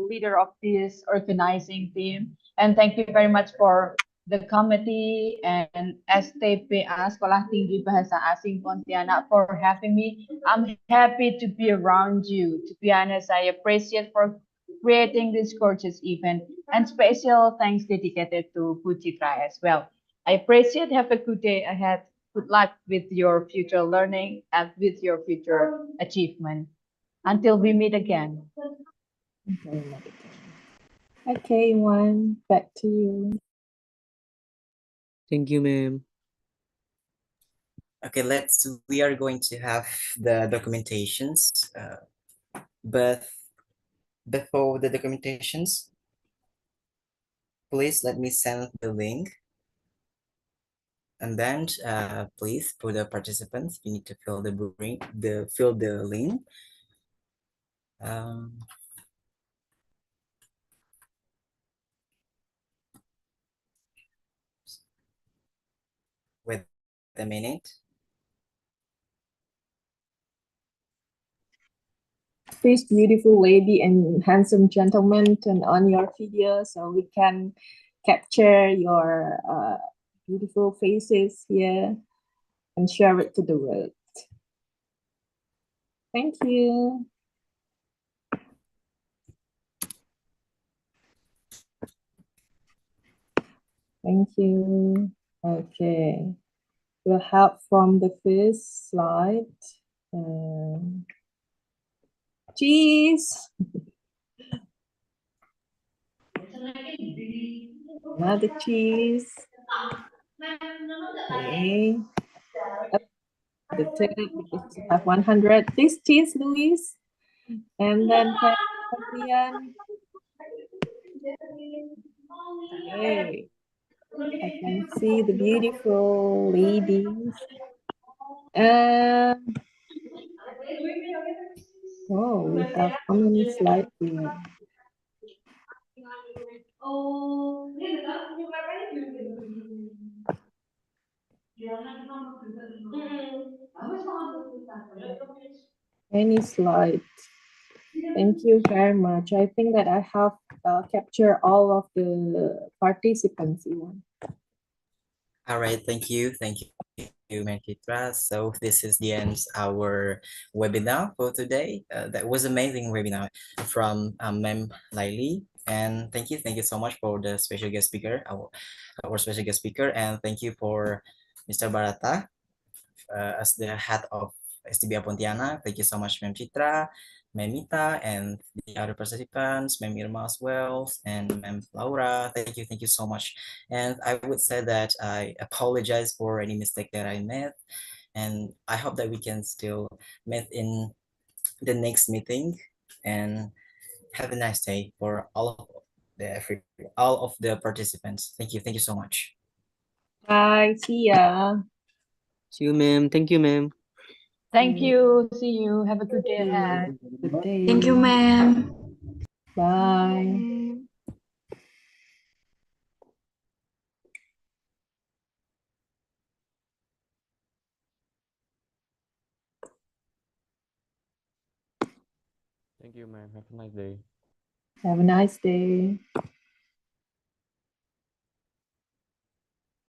leader of this organizing team. And thank you very much for the committee and STPA, Sekolah Tinggi Bahasa Asing Pontianak, for having me. I'm happy to be around you. To be honest, I appreciate for creating this gorgeous event, and special thanks dedicated to Bu Chitra as well. I appreciate. Have a good day ahead. Good luck with your future learning and with your future achievement. Until we meet again. Okay, Iwan, back to you. Thank you, ma'am. Okay, we are going to have the documentations, but before the documentations, please let me send the link. And then please, for the participants, you need to fill the link. Wait a minute. Please, beautiful lady and handsome gentleman, turn on your video so we can capture your beautiful faces here and share it to the world. Thank you. Thank you. Okay. We'll have from the first slide. Cheese. Another cheese. Okay. The third, because you have 100. This cheese, Luis. And then Fabian. Okay. I can see the beautiful ladies. Oh, we have how many slides here? Any slide. Thank you very much. I think that I have captured all of the participants. All right, thank you, Ma'am Chitra. So this is the end of our webinar for today. That was amazing webinar from Ma'am Laili, and thank you so much for the special guest speaker, our special guest speaker, and thank you for Mr. Barata as the head of STBA Pontianak. Thank you so much, Ma'am Chitra, Ma'am Mita, and the other participants, Ma'am Irma as well, and Ma'am Laura. Thank you so much. And I would say that I apologize for any mistake that I made, and I hope that we can still meet in the next meeting. And have a nice day for all of the participants. Thank you so much. Bye. See ya. See you, ma'am. Thank you, ma'am. Thank you. See you. Have a good day See you. ahead. Good day. Thank you, ma'am. Bye. Thank you, ma'am. Have a nice day. Have a nice day.